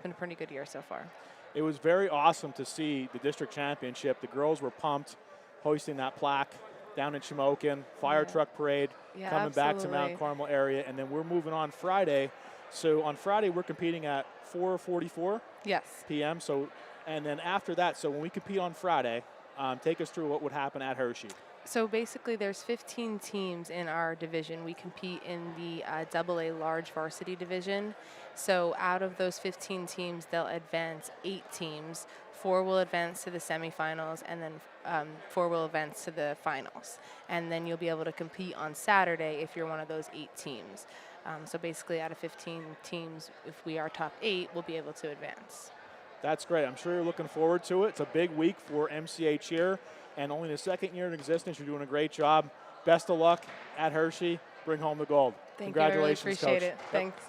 a pretty good year so far.
It was very awesome to see the district championship. The girls were pumped, hoisting that plaque down in Shamokin, fire truck parade, coming back to Mount Carmel area, and then we're moving on Friday. So on Friday we're competing at 4:44
Yes.
p.m. So, and then after that, so when we compete on Friday, Take us through what would happen at Hershey.
So basically, there's 15 teams in our division. We compete in the AA large varsity division. So out of those 15 teams, they'll advance 8 teams. 4 will advance to the semifinals, and then 4 will advance to the finals. And then you'll be able to compete on Saturday if you're one of those 8 teams. So basically, out of 15 teams, if we are top 8, we'll be able to advance.
That's great. I'm sure you're looking forward to it. It's a big week for MCA Cheer, and only the second year in existence. You're doing a great job. Best of luck at Hershey. Bring home the gold.
Thank you. I really
Congratulations,
appreciate
Coach.
it. Thanks.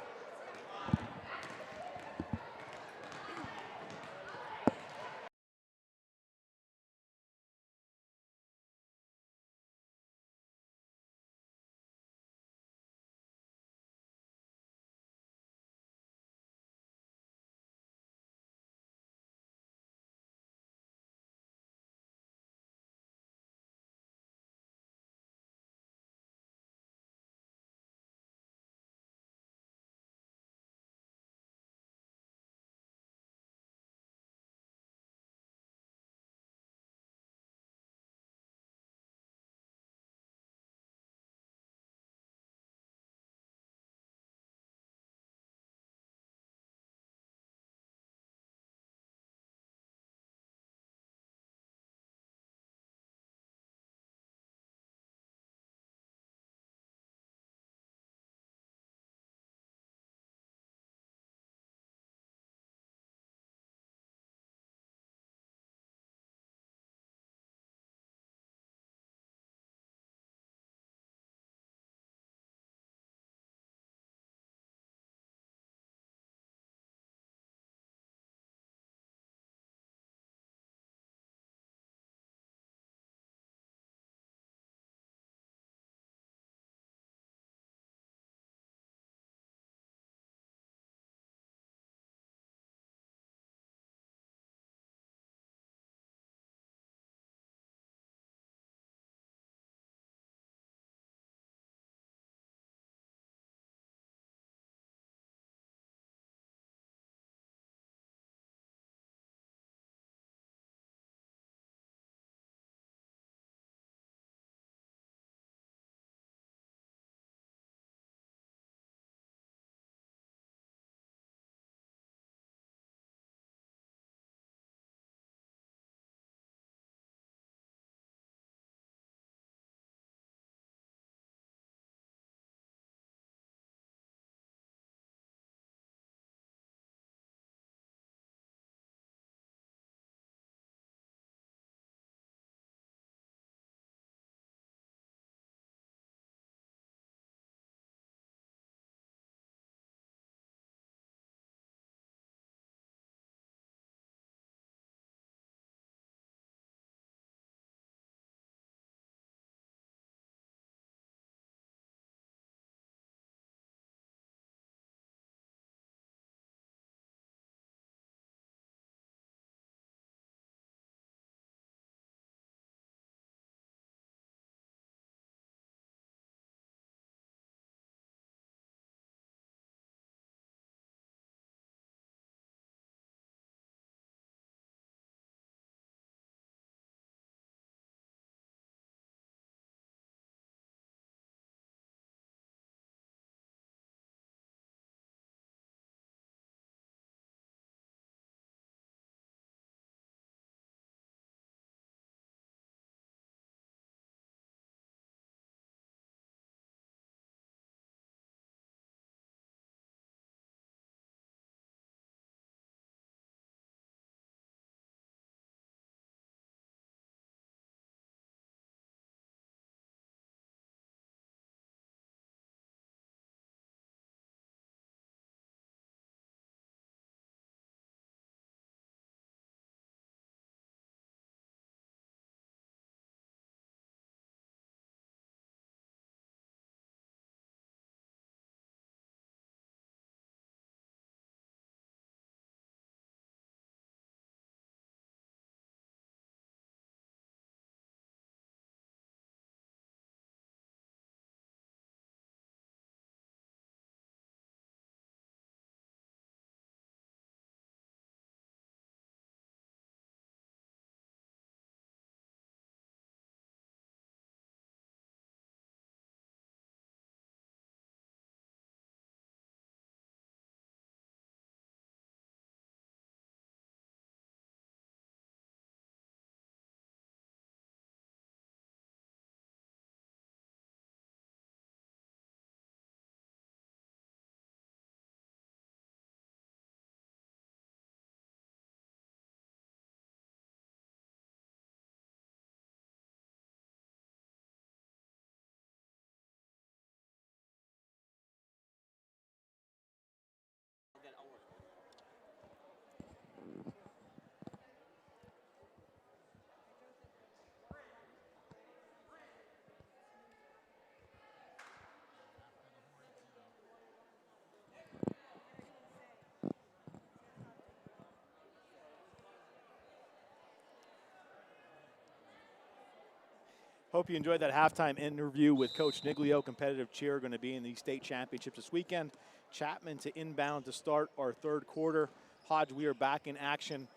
Hope you enjoyed that halftime interview with Coach Niglio. Competitive cheer going to be in the state championships this weekend. Chapman to inbound to start our third quarter. Hodge, we are back in action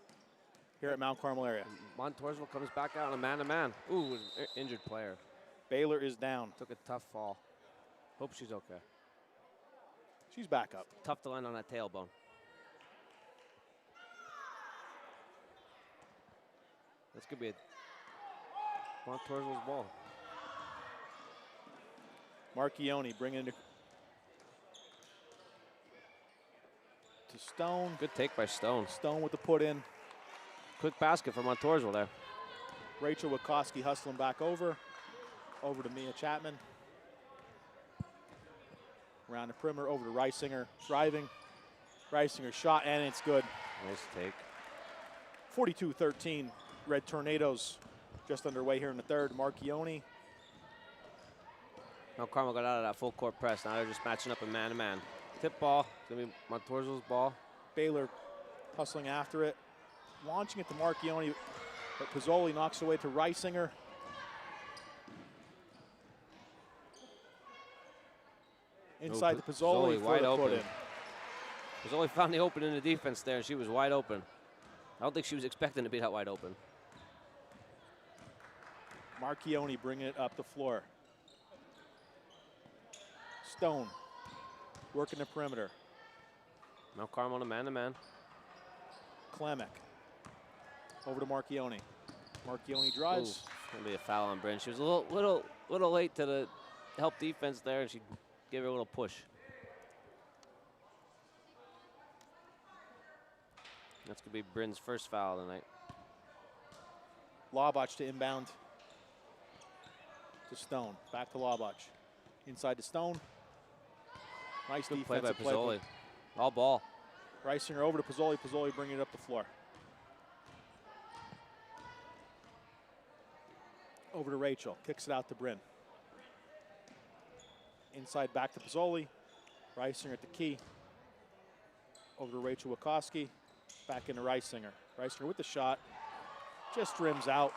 here at Mount Carmel area.
Montoursville comes back out on a man-to-man. Ooh, injured player.
Baylor is down.
Took a tough fall. Hope she's okay.
She's back up.
Tough to land on that tailbone. This could be a Montoursville's ball.
Marchione bringing it to Stone.
Good take by Stone.
Stone with the put in.
Quick basket for Montoursville there.
Rachel Wikoski hustling back over. Over to Mia Chapman. Around the perimeter, over to Reisinger, driving. Reisinger shot, and it's good.
Nice take.
42-13, Red Tornadoes just underway here in the third. Marchione.
Now Carmel got out of that full court press. Now they're just matching up a man-to-man. Tip ball, it's gonna be Montoursville's ball.
Baylor hustling after it. Launching it to Marchione, but Pizzoli knocks away to Reisinger. Inside to Pizzoli for
wide
the
open.
put in.
Pizzoli found the open in the defense there, and she was wide open. I don't think she was expecting to be that wide open.
Marchione bringing it up the floor. Stone working the perimeter.
Now Carmel on a man-to-man.
Klemek over to Marchione. Marchione drives.
Gonna be a foul on Bryn. She was a little late to the help defense there, and she gave her a little push. That's gonna be Bryn's first foul tonight.
Labach to inbound to Stone. Back to Labach. Inside to Stone. Nice
Good play by
defensive play.
Pizzoli. All ball.
Reisinger over to Pizzoli. Pizzoli bringing it up the floor. Over to Rachel. Kicks it out to Bryn. Inside back to Pizzoli. Reisinger at the key. Over to Rachel Wikoski. Back into Reisinger. Reisinger with the shot. Just rims out.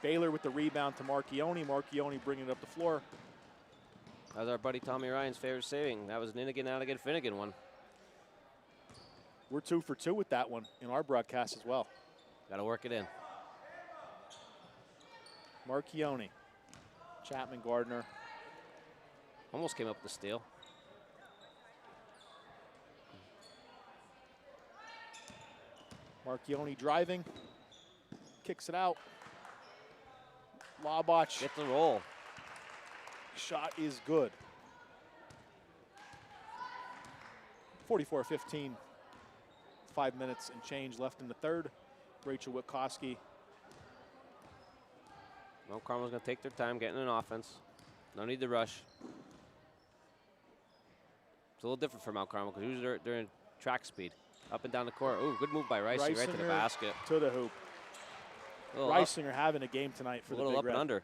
Baylor with the rebound to Marchione. Marchione bringing it up the floor.
That was our buddy Tommy Ryan's favorite saving. That was an in-again, out-again, Finnegan one.
We're 2 for 2 with that one in our broadcast as well.
Got to work it in.
Marchione. Chapman, Gardner.
Almost came up with the steal.
Marchione driving. Kicks it out. Labach.
Get the roll.
Shot is good. 44-15. 5 minutes and change left in the third. Rachel Wikoski.
Well, Carmel's going to take their time getting an offense. No need to rush. It's a little different for Mount Carmel because usually they're in track speed. Up and down the court. Ooh, good move by Reisinger right to the basket.
To the hoop. Reisinger having a game tonight for the Big Red.
A little up and under.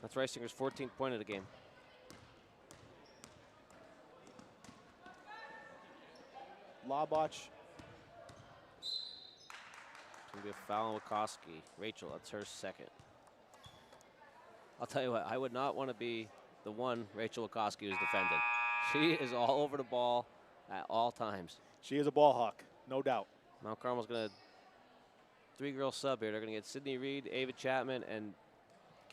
That's Reisinger's 14th point of the game.
Labach.
It's going to be a foul on Wikoski. Rachel, that's her second. I'll tell you what, I would not want to be the one Rachel Wikoski was defending. She is all over the ball at all times.
She is a ball hawk, no doubt.
Mount Carmel's going to three-girl sub here. They're going to get Sydney Reed, Ava Chapman, and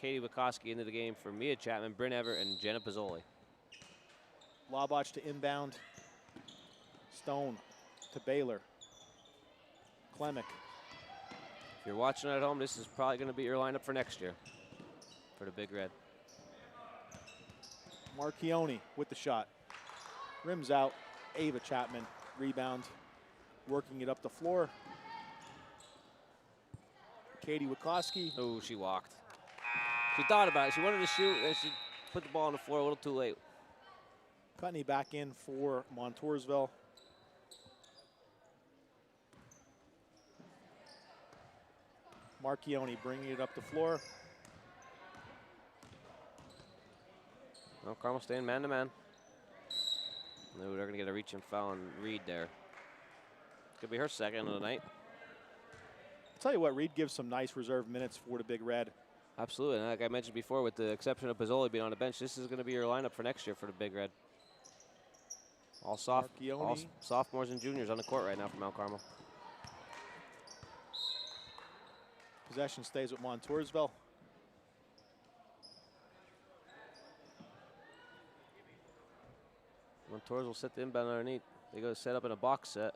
Katie Wikoski into the game for Mia Chapman, Bryn Everett, and Jenna Pizzoli.
Labach to inbound. Stone to Baylor. Klemek.
If you're watching at home, this is probably going to be your lineup for next year for the Big Red.
Marchione with the shot. Rims out. Ava Chapman, rebound. Working it up the floor. Katie Wikoski.
Oh, she walked. She thought about it. She wanted to shoot, and she put the ball on the floor a little too late.
Putney back in for Montoursville. Marchione bringing it up the floor.
Well, Carmel staying man-to-man. No, they're going to get a reach and foul on Reed there. Could be her second of the night.
tell you what, Reed gives some nice reserve minutes for the Big Red.
Absolutely, and like I mentioned before, with the exception of Pizzoli being on the bench, this is going to be your lineup for next year for the Big Red. All sophomores and juniors on the court right now for Mount Carmel.
Possession stays with Montoursville.
Montours will set the inbound underneath. They go set up in a box set.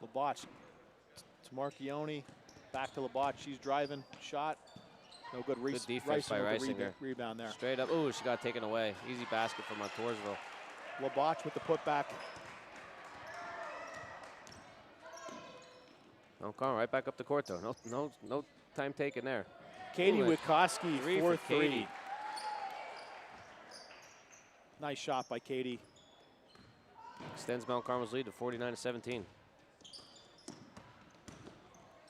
Laboch to Marchione. Back to Laboch. She's driving. Shot. No good.
Good defense by Reisinger.
Rebound there.
Straight up. Ooh, she got taken away. Easy basket from Montoursville.
Laboch with the putback.
Mount Carmel right back up the court though. No time taken there.
Katie Witkoski, 4-3.
Katie.
Nice shot by Katie.
Extends Mount Carmel's lead to 49-17.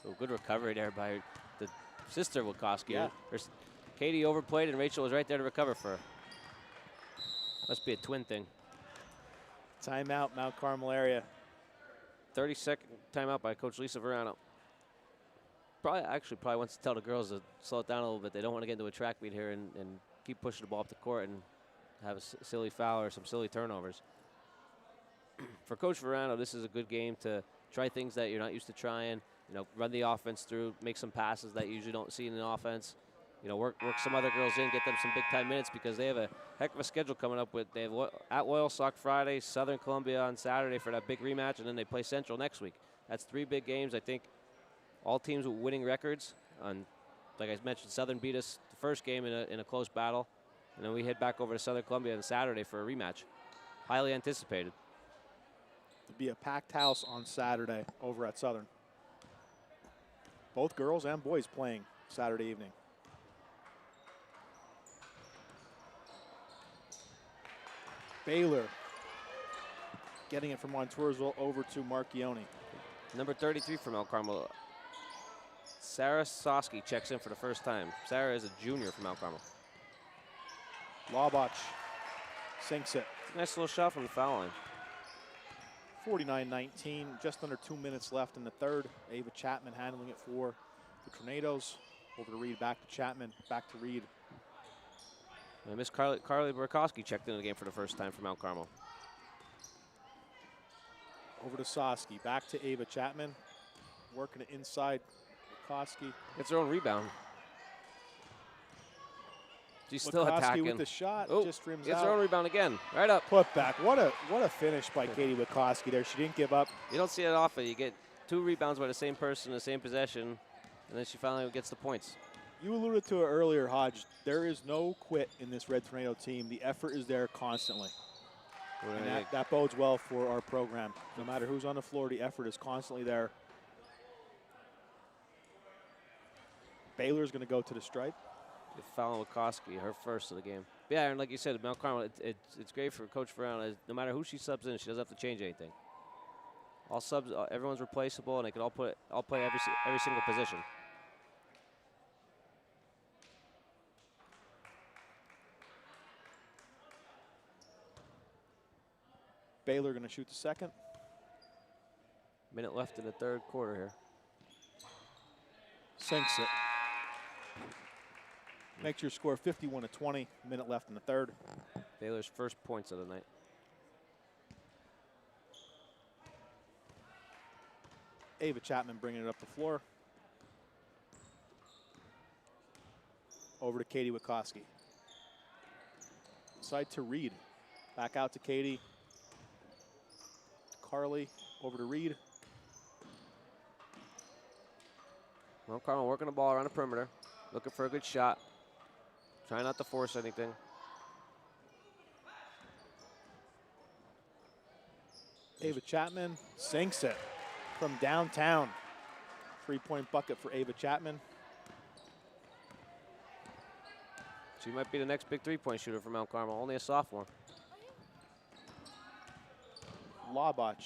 So good recovery there by the sister Witkoski.
Yeah.
Katie overplayed and Rachel was right there to recover for her. Must be a twin thing.
Timeout, Mount Carmel area.
30-second timeout by Coach Lisa Verano. Probably wants to tell the girls to slow it down a little bit. They don't want to get into a track meet here and keep pushing the ball up the court and have a silly foul or some silly turnovers. For Coach Verano, this is a good game to try things that you're not used to trying. You know, run the offense through, make some passes that you usually don't see in the offense. You know, work some other girls in, get them some big-time minutes because they have a heck of a schedule coming up with. They have at Loyal Sock Friday, Southern Columbia on Saturday for that big rematch, and then they play Central next week. That's 3 big games. I think all teams with winning records. Like I mentioned, Southern beat us the first game in a close battle, and then we head back over to Southern Columbia on Saturday for a rematch. Highly anticipated.
It'll be a packed house on Saturday over at Southern. Both girls and boys playing Saturday evening. Baylor getting it from Montoursville over to Marchione.
Number 33 from Mount Carmel. Sarah Soski checks in for the first time. Sarah is a junior from Mount Carmel.
Laboch sinks it.
Nice little shot from the foul line.
49-19, just under 2 minutes left in the third. Ava Chapman handling it for the Tornadoes. Over to Reed, back to Chapman, back to Reed.
And Miss Carly Burkowski checked into the game for the first time for Mount Carmel.
Over to Soski, back to Ava Chapman. Working it inside. Burkowski.
Gets her own rebound. She's still
Witkoski
attacking.
with the shot, just rims
gets
out.
her own rebound again. Right up.
Put back. What a finish by Katie Witkoski there. She didn't give up.
You don't see it often. You get 2 rebounds by the same person, the same possession, and then she finally gets the points.
You alluded to it earlier, Hodge. There is no quit in this Red Tornado team. The effort is there constantly. And that bodes well for our program. No matter who's on the floor, the effort is constantly there. Baylor's going to go to the stripe.
Foul Witkoski, her first of the game. Yeah, and like you said, Mount Carmel, it's great for Coach Verano. No matter who she subs in, she doesn't have to change anything. All subs, everyone's replaceable, and they can all play every single position.
Baylor going to shoot the second.
Minute left in the third quarter here.
Sinks it. Makes your score 51-20. Minute left in the third.
Baylor's first points of the night.
Ava Chapman bringing it up the floor. Over to Katie Witkoski. Side to Reed. Back out to Katie. Carly over to Reed.
Mount Carmel working the ball around the perimeter. Looking for a good shot. Trying not to force anything.
Ava Chapman sinks it from downtown. 3-point bucket for Ava Chapman.
She might be the next big 3-point shooter for Mount Carmel, only a sophomore.
Laboch.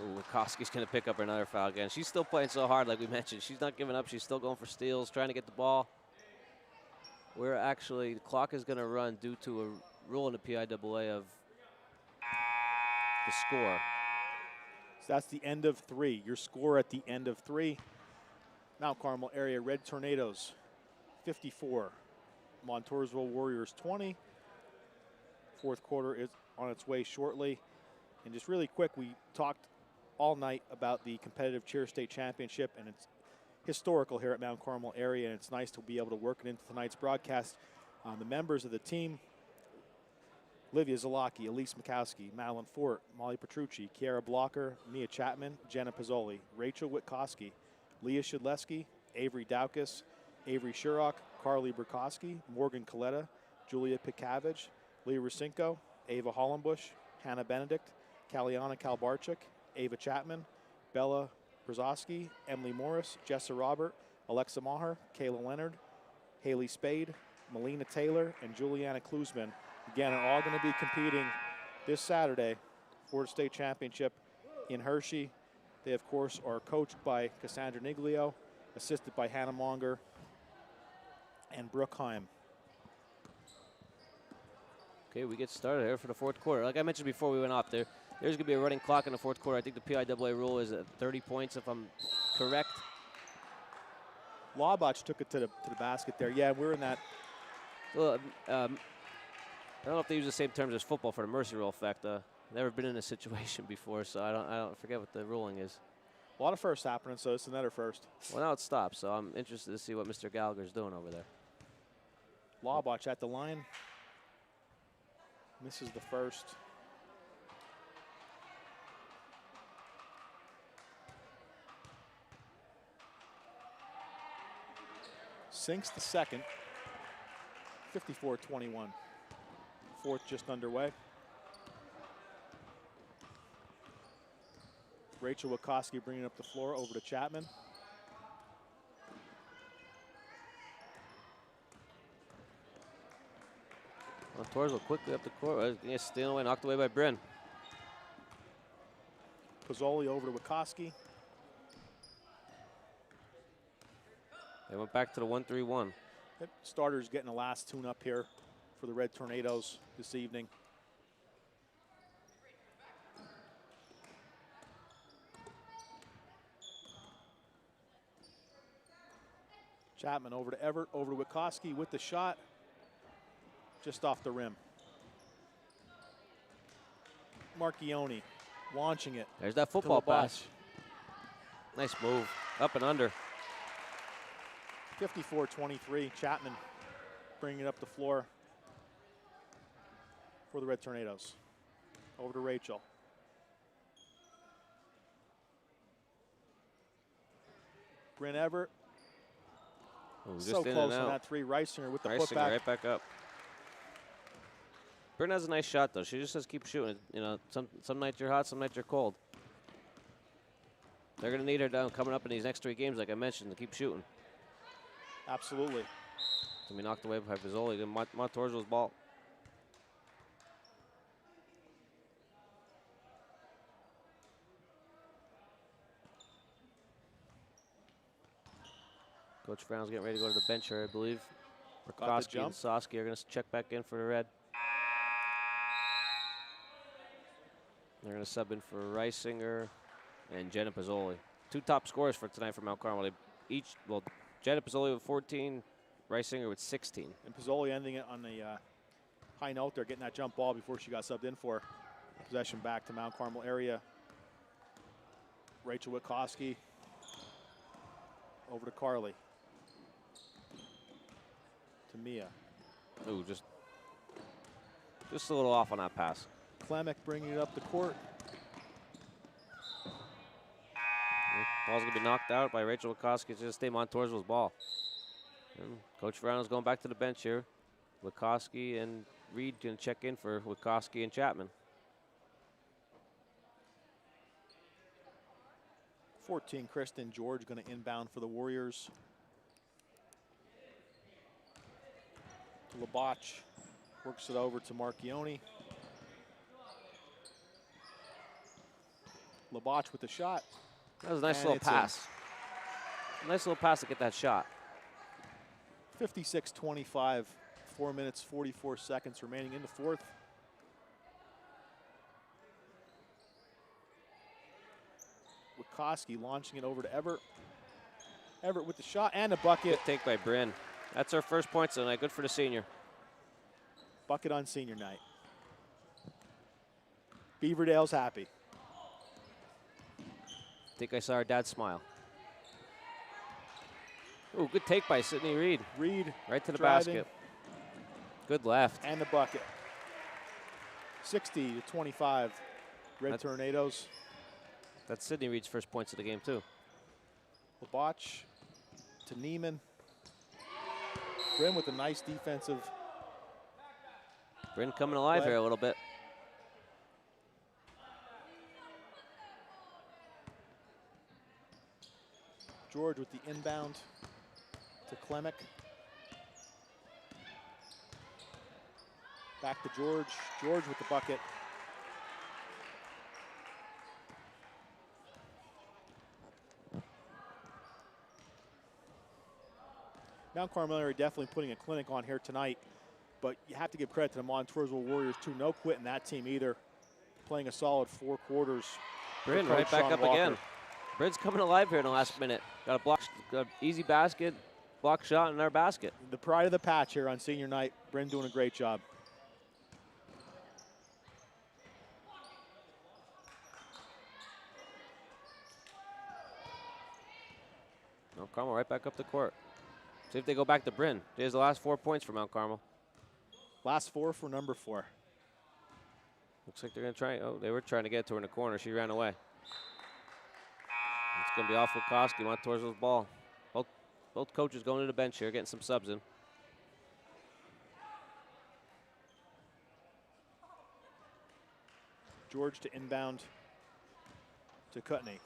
Ooh, Witkoski's going to pick up another foul again. She's still playing so hard, like we mentioned. She's not giving up. She's still going for steals, trying to get the ball. The clock is going to run due to a rule in the PIAA of the score.
So that's the end of 3. Your score at the end of 3. Mount Carmel area Red Tornadoes 54. Montoursville Warriors 20. Fourth quarter is on its way shortly. And just really quick, we talked all night about the competitive cheer state championship, and it's historical here at Mount Carmel area, and it's nice to be able to work it into tonight's broadcast. The members of the team: Livia Zalaki, Elise Mikowski, Madeline Fort, Molly Petrucci, Kiara Blocker, Mia Chapman, Jenna Pizzoli, Rachel Witkowski, Leah Shidleski, Avery Daukus, Avery Shurrock, Carly Burkowski, Morgan Coletta, Julia Pikavage, Leah Rusinko, Ava Hollenbush, Hannah Benedict, Kaliana Kalbarchik, Ava Chapman, Bella Brzozowski, Emily Morris, Jessa Robert, Alexa Maher, Kayla Leonard, Haley Spade, Melina Taylor, and Juliana Klusman. Again, are all going to be competing this Saturday for the state championship in Hershey. They, of course, are coached by Cassandra Niglio, assisted by Hannah Monger and Brooke Heim.
Okay, we get started here for the fourth quarter. Like I mentioned before we went off there, there's going to be a running clock in the fourth quarter. I think the PIAA rule is at 30 points, if I'm correct.
Laubach took it to the basket there. Yeah, we're in that.
Well, I don't know if they use the same terms as football for the mercy rule effect. Never been in a situation before, so I don't forget what the ruling is.
A lot of firsts happening, so it's another first.
Well, now it stops, so I'm interested to see what Mr. Gallagher's doing over there.
Laubach at the line. Misses the first. Sinks the second. 54-21. Fourth just underway. Rachel Wachowski bringing up the floor over to Chapman.
Montoursville quickly up the court. Stealing away, knocked away by Bryn.
Pizzoli over to Wachowski.
They went back to the 1-3-1.
Starters getting the last tune up here for the Red Tornadoes this evening. Chapman over to Everett, over to Wachowski with the shot. Just off the rim. Marchione launching it.
There's that football pass. Nice move. Up and under.
54-23. Chapman bringing it up the floor for the Red Tornadoes. Over to Rachel. Bryn Everett.
Ooh, just
So
in
close
and
on
out.
that three. Reisinger with the
Reisinger
putback.
right back up. Bryn has a nice shot, though. She just says keep shooting. You know, some nights you're hot, some nights you're cold. They're going to need her down coming up in these next 3 games, like I mentioned, to keep shooting.
Absolutely.
To be knocked away by Pizzoli. Montoursville's ball. Coach Brown's getting ready to go to the bench here, I believe. Burkowski and Sosky are going to check back in for the Red. They're going to sub in for Reisinger and Jenna Pizzoli. 2 top scorers for tonight for Mount Carmel. They each, well, Jenna Pizzoli with 14, Reisinger with 16.
And Pizzoli ending it on the high note there, getting that jump ball before she got subbed in for. Possession back to Mount Carmel area. Rachel Wachowski over to Carly. To Mia.
Ooh, just a little off on that pass.
Klemek bringing it up the court.
Ball's going to be knocked out by Rachel Wachowski. It's just stay Montoursville's ball. And Coach Brown is going back to the bench here. Wachowski and Reed going to check in for Wachowski and Chapman.
14, Kristen George going to inbound for the Warriors. Laboch works it over to Marchione. Laboch with the shot.
That was a nice little pass. Nice little pass to get that shot.
56-25, 4 minutes, 44 seconds remaining in the fourth. Burkowski launching it over to Everett. Everett with the shot and a bucket.
Good take by Bryn. That's her first points tonight. Good for the senior.
Bucket on senior night. Beaverdale's happy.
I think I saw her dad smile. Ooh, good take by Sydney Reed.
Reed
right to the
driving.
basket. Good left.
And the bucket. 60-25, Red Tornadoes.
That's Sydney Reed's first points of the game, too.
Labach to Neiman. Bryn with a nice defensive.
Bryn coming alive here a little bit.
George with the inbound to Klemek. Back to George. George with the bucket. Mount Carmel are definitely putting a clinic on here tonight, but you have to give credit to the Montoursville Warriors too. No quitting that team either. Playing a solid 4 quarters.
Bryn right back up again. Bryn's coming alive here in the last minute. Got a block, got an easy basket, block shot in our basket.
The pride of the patch here on senior night. Bryn doing a great job.
Mount Carmel right back up the court. See if they go back to Bryn. There's the last 4 points for Mount Carmel.
Last 4 for number 4.
Looks like they're going to try. Oh, they were trying to get to her in the corner. She ran away. It's going to be off Wilkowski. Montoursville's ball. Both coaches going to the bench here, getting some subs in.
George to inbound to Cutney.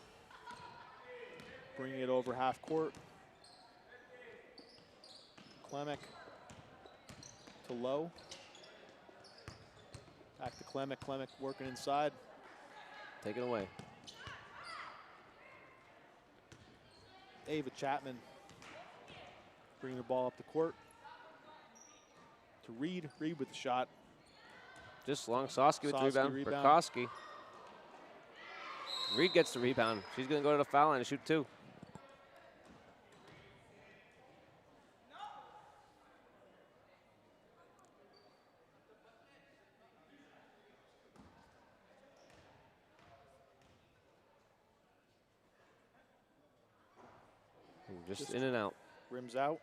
Bringing it over half court. Klemek to Lowe. Back to Klemek. Klemek working inside.
Take it away.
Ava Chapman bringing the ball up the court to Reed. Reed with the shot.
Just long. Sosky with the
Sosky
rebound. Burkowski. Reed gets the rebound. She's going to go to the foul line and shoot 2. Just in and out.
Rims out.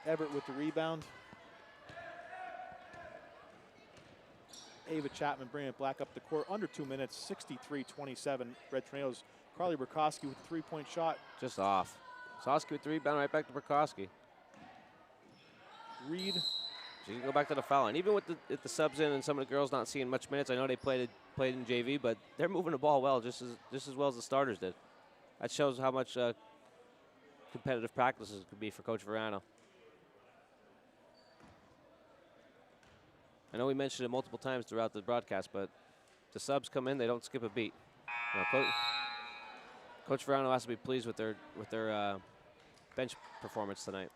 Everett with the rebound. Ava Chapman bringing it back up the court. Under 2 minutes, 63-27. Red Tornadoes. Carly Burkowski with a 3-point shot.
Just off. Sosky with the rebound, right back to Burkowski.
Reed.
She can go back to the foul line. Even with the subs in and some of the girls not seeing much minutes, I know they played in JV, but they're moving the ball well, just as well as the starters did. That shows how much competitive practices could be for Coach Verano. I know we mentioned it multiple times throughout the broadcast, but the subs come in, they don't skip a beat. You know, Coach Verano has to be pleased with their bench performance tonight.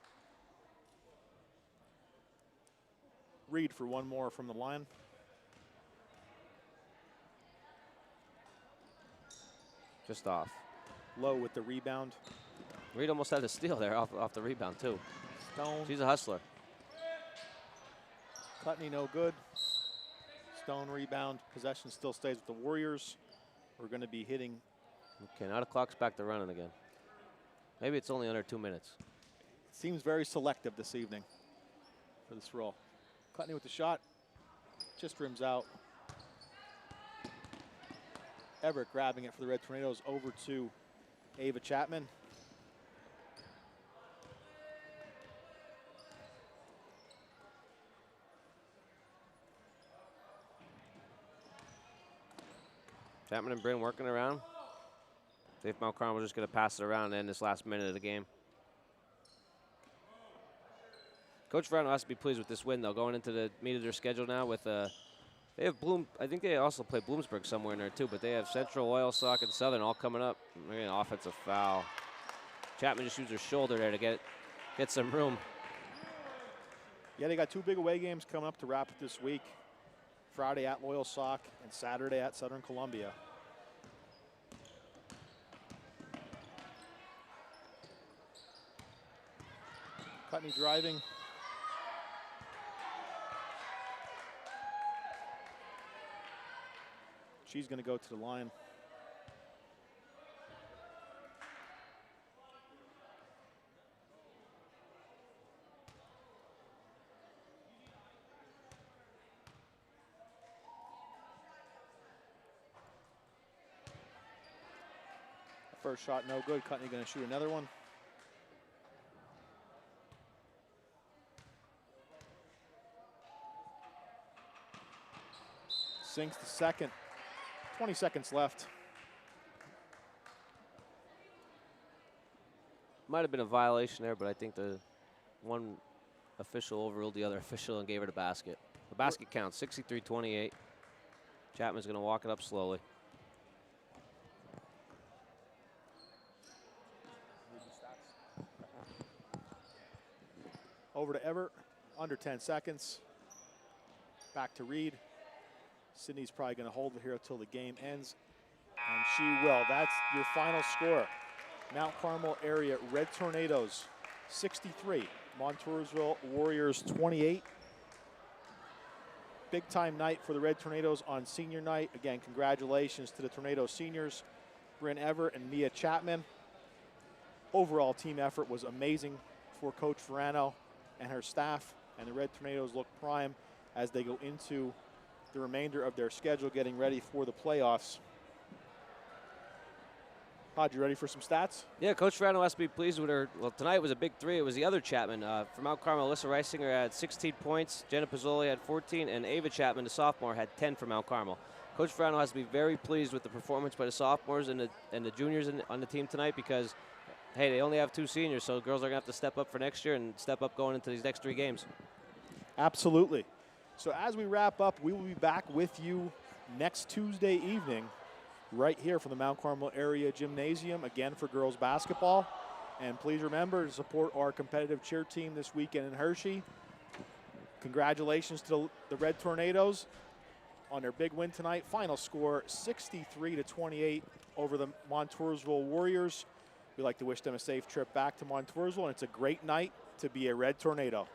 Reed for one more from the line.
Just off.
Lowe with the rebound.
Reed almost had a steal there off the rebound, too.
Stone.
She's a hustler.
Cutney no good. Stone rebound. Possession still stays with the Warriors. We're going to be hitting.
Okay, now the clock's back to running again. Maybe it's only under 2 minutes.
Seems very selective this evening for this role. Cutney with the shot. Just rims out. Everett grabbing it for the Red Tornadoes over to Ava Chapman.
Chapman and Bryn working around. See if Mount Carmel just going to pass it around in this last minute of the game. Coach Verano has to be pleased with this win, though, going into the meat of their schedule now with They have I think they also play Bloomsburg somewhere in there too, but they have Central, Oil Sock, and Southern all coming up. An offensive foul. Chapman just used her shoulder there to get some room.
Yeah, they got 2 big away games coming up to wrap it this week. Friday at Loyal Sock and Saturday at Southern Columbia. Putney driving. She's going to go to the line. First shot no good. Cutney going to shoot another one. Sinks the second. 20 seconds left.
Might have been a violation there, but I think the one official overruled the other official and gave her the basket. The basket counts, 63-28. Chapman's going to walk it up slowly.
Over to Everett, under 10 seconds. Back to Reed. Sydney's probably going to hold it here until the game ends, and she will. That's your final score. Mount Carmel area Red Tornadoes 63, Montoursville Warriors 28. Big time night for the Red Tornadoes on senior night. Again, congratulations to the Tornado seniors, Bryn Everett and Mia Chapman. Overall team effort was amazing for Coach Ferrano and her staff, and the Red Tornadoes look prime as they go into the remainder of their schedule, getting ready for the playoffs. Pod, you ready for some stats?
Yeah, Coach Ferrano has to be pleased with her. Well, tonight was a big 3. It was the other Chapman. From Mount Carmel, Alyssa Reisinger had 16 points. Jenna Pizzoli had 14, and Ava Chapman, the sophomore, had 10 for Mount Carmel. Coach Ferrano has to be very pleased with the performance by the sophomores and the juniors on the team tonight, because, hey, they only have 2 seniors, so girls are going to have to step up for next year and step up going into these next 3 games.
Absolutely. So as we wrap up, we will be back with you next Tuesday evening right here from the Mount Carmel Area Gymnasium, again for girls basketball. And please remember to support our competitive cheer team this weekend in Hershey. Congratulations to the Red Tornadoes on their big win tonight. Final score 63-28 over the Montoursville Warriors. We'd like to wish them a safe trip back to Montoursville, and it's a great night to be a Red Tornado.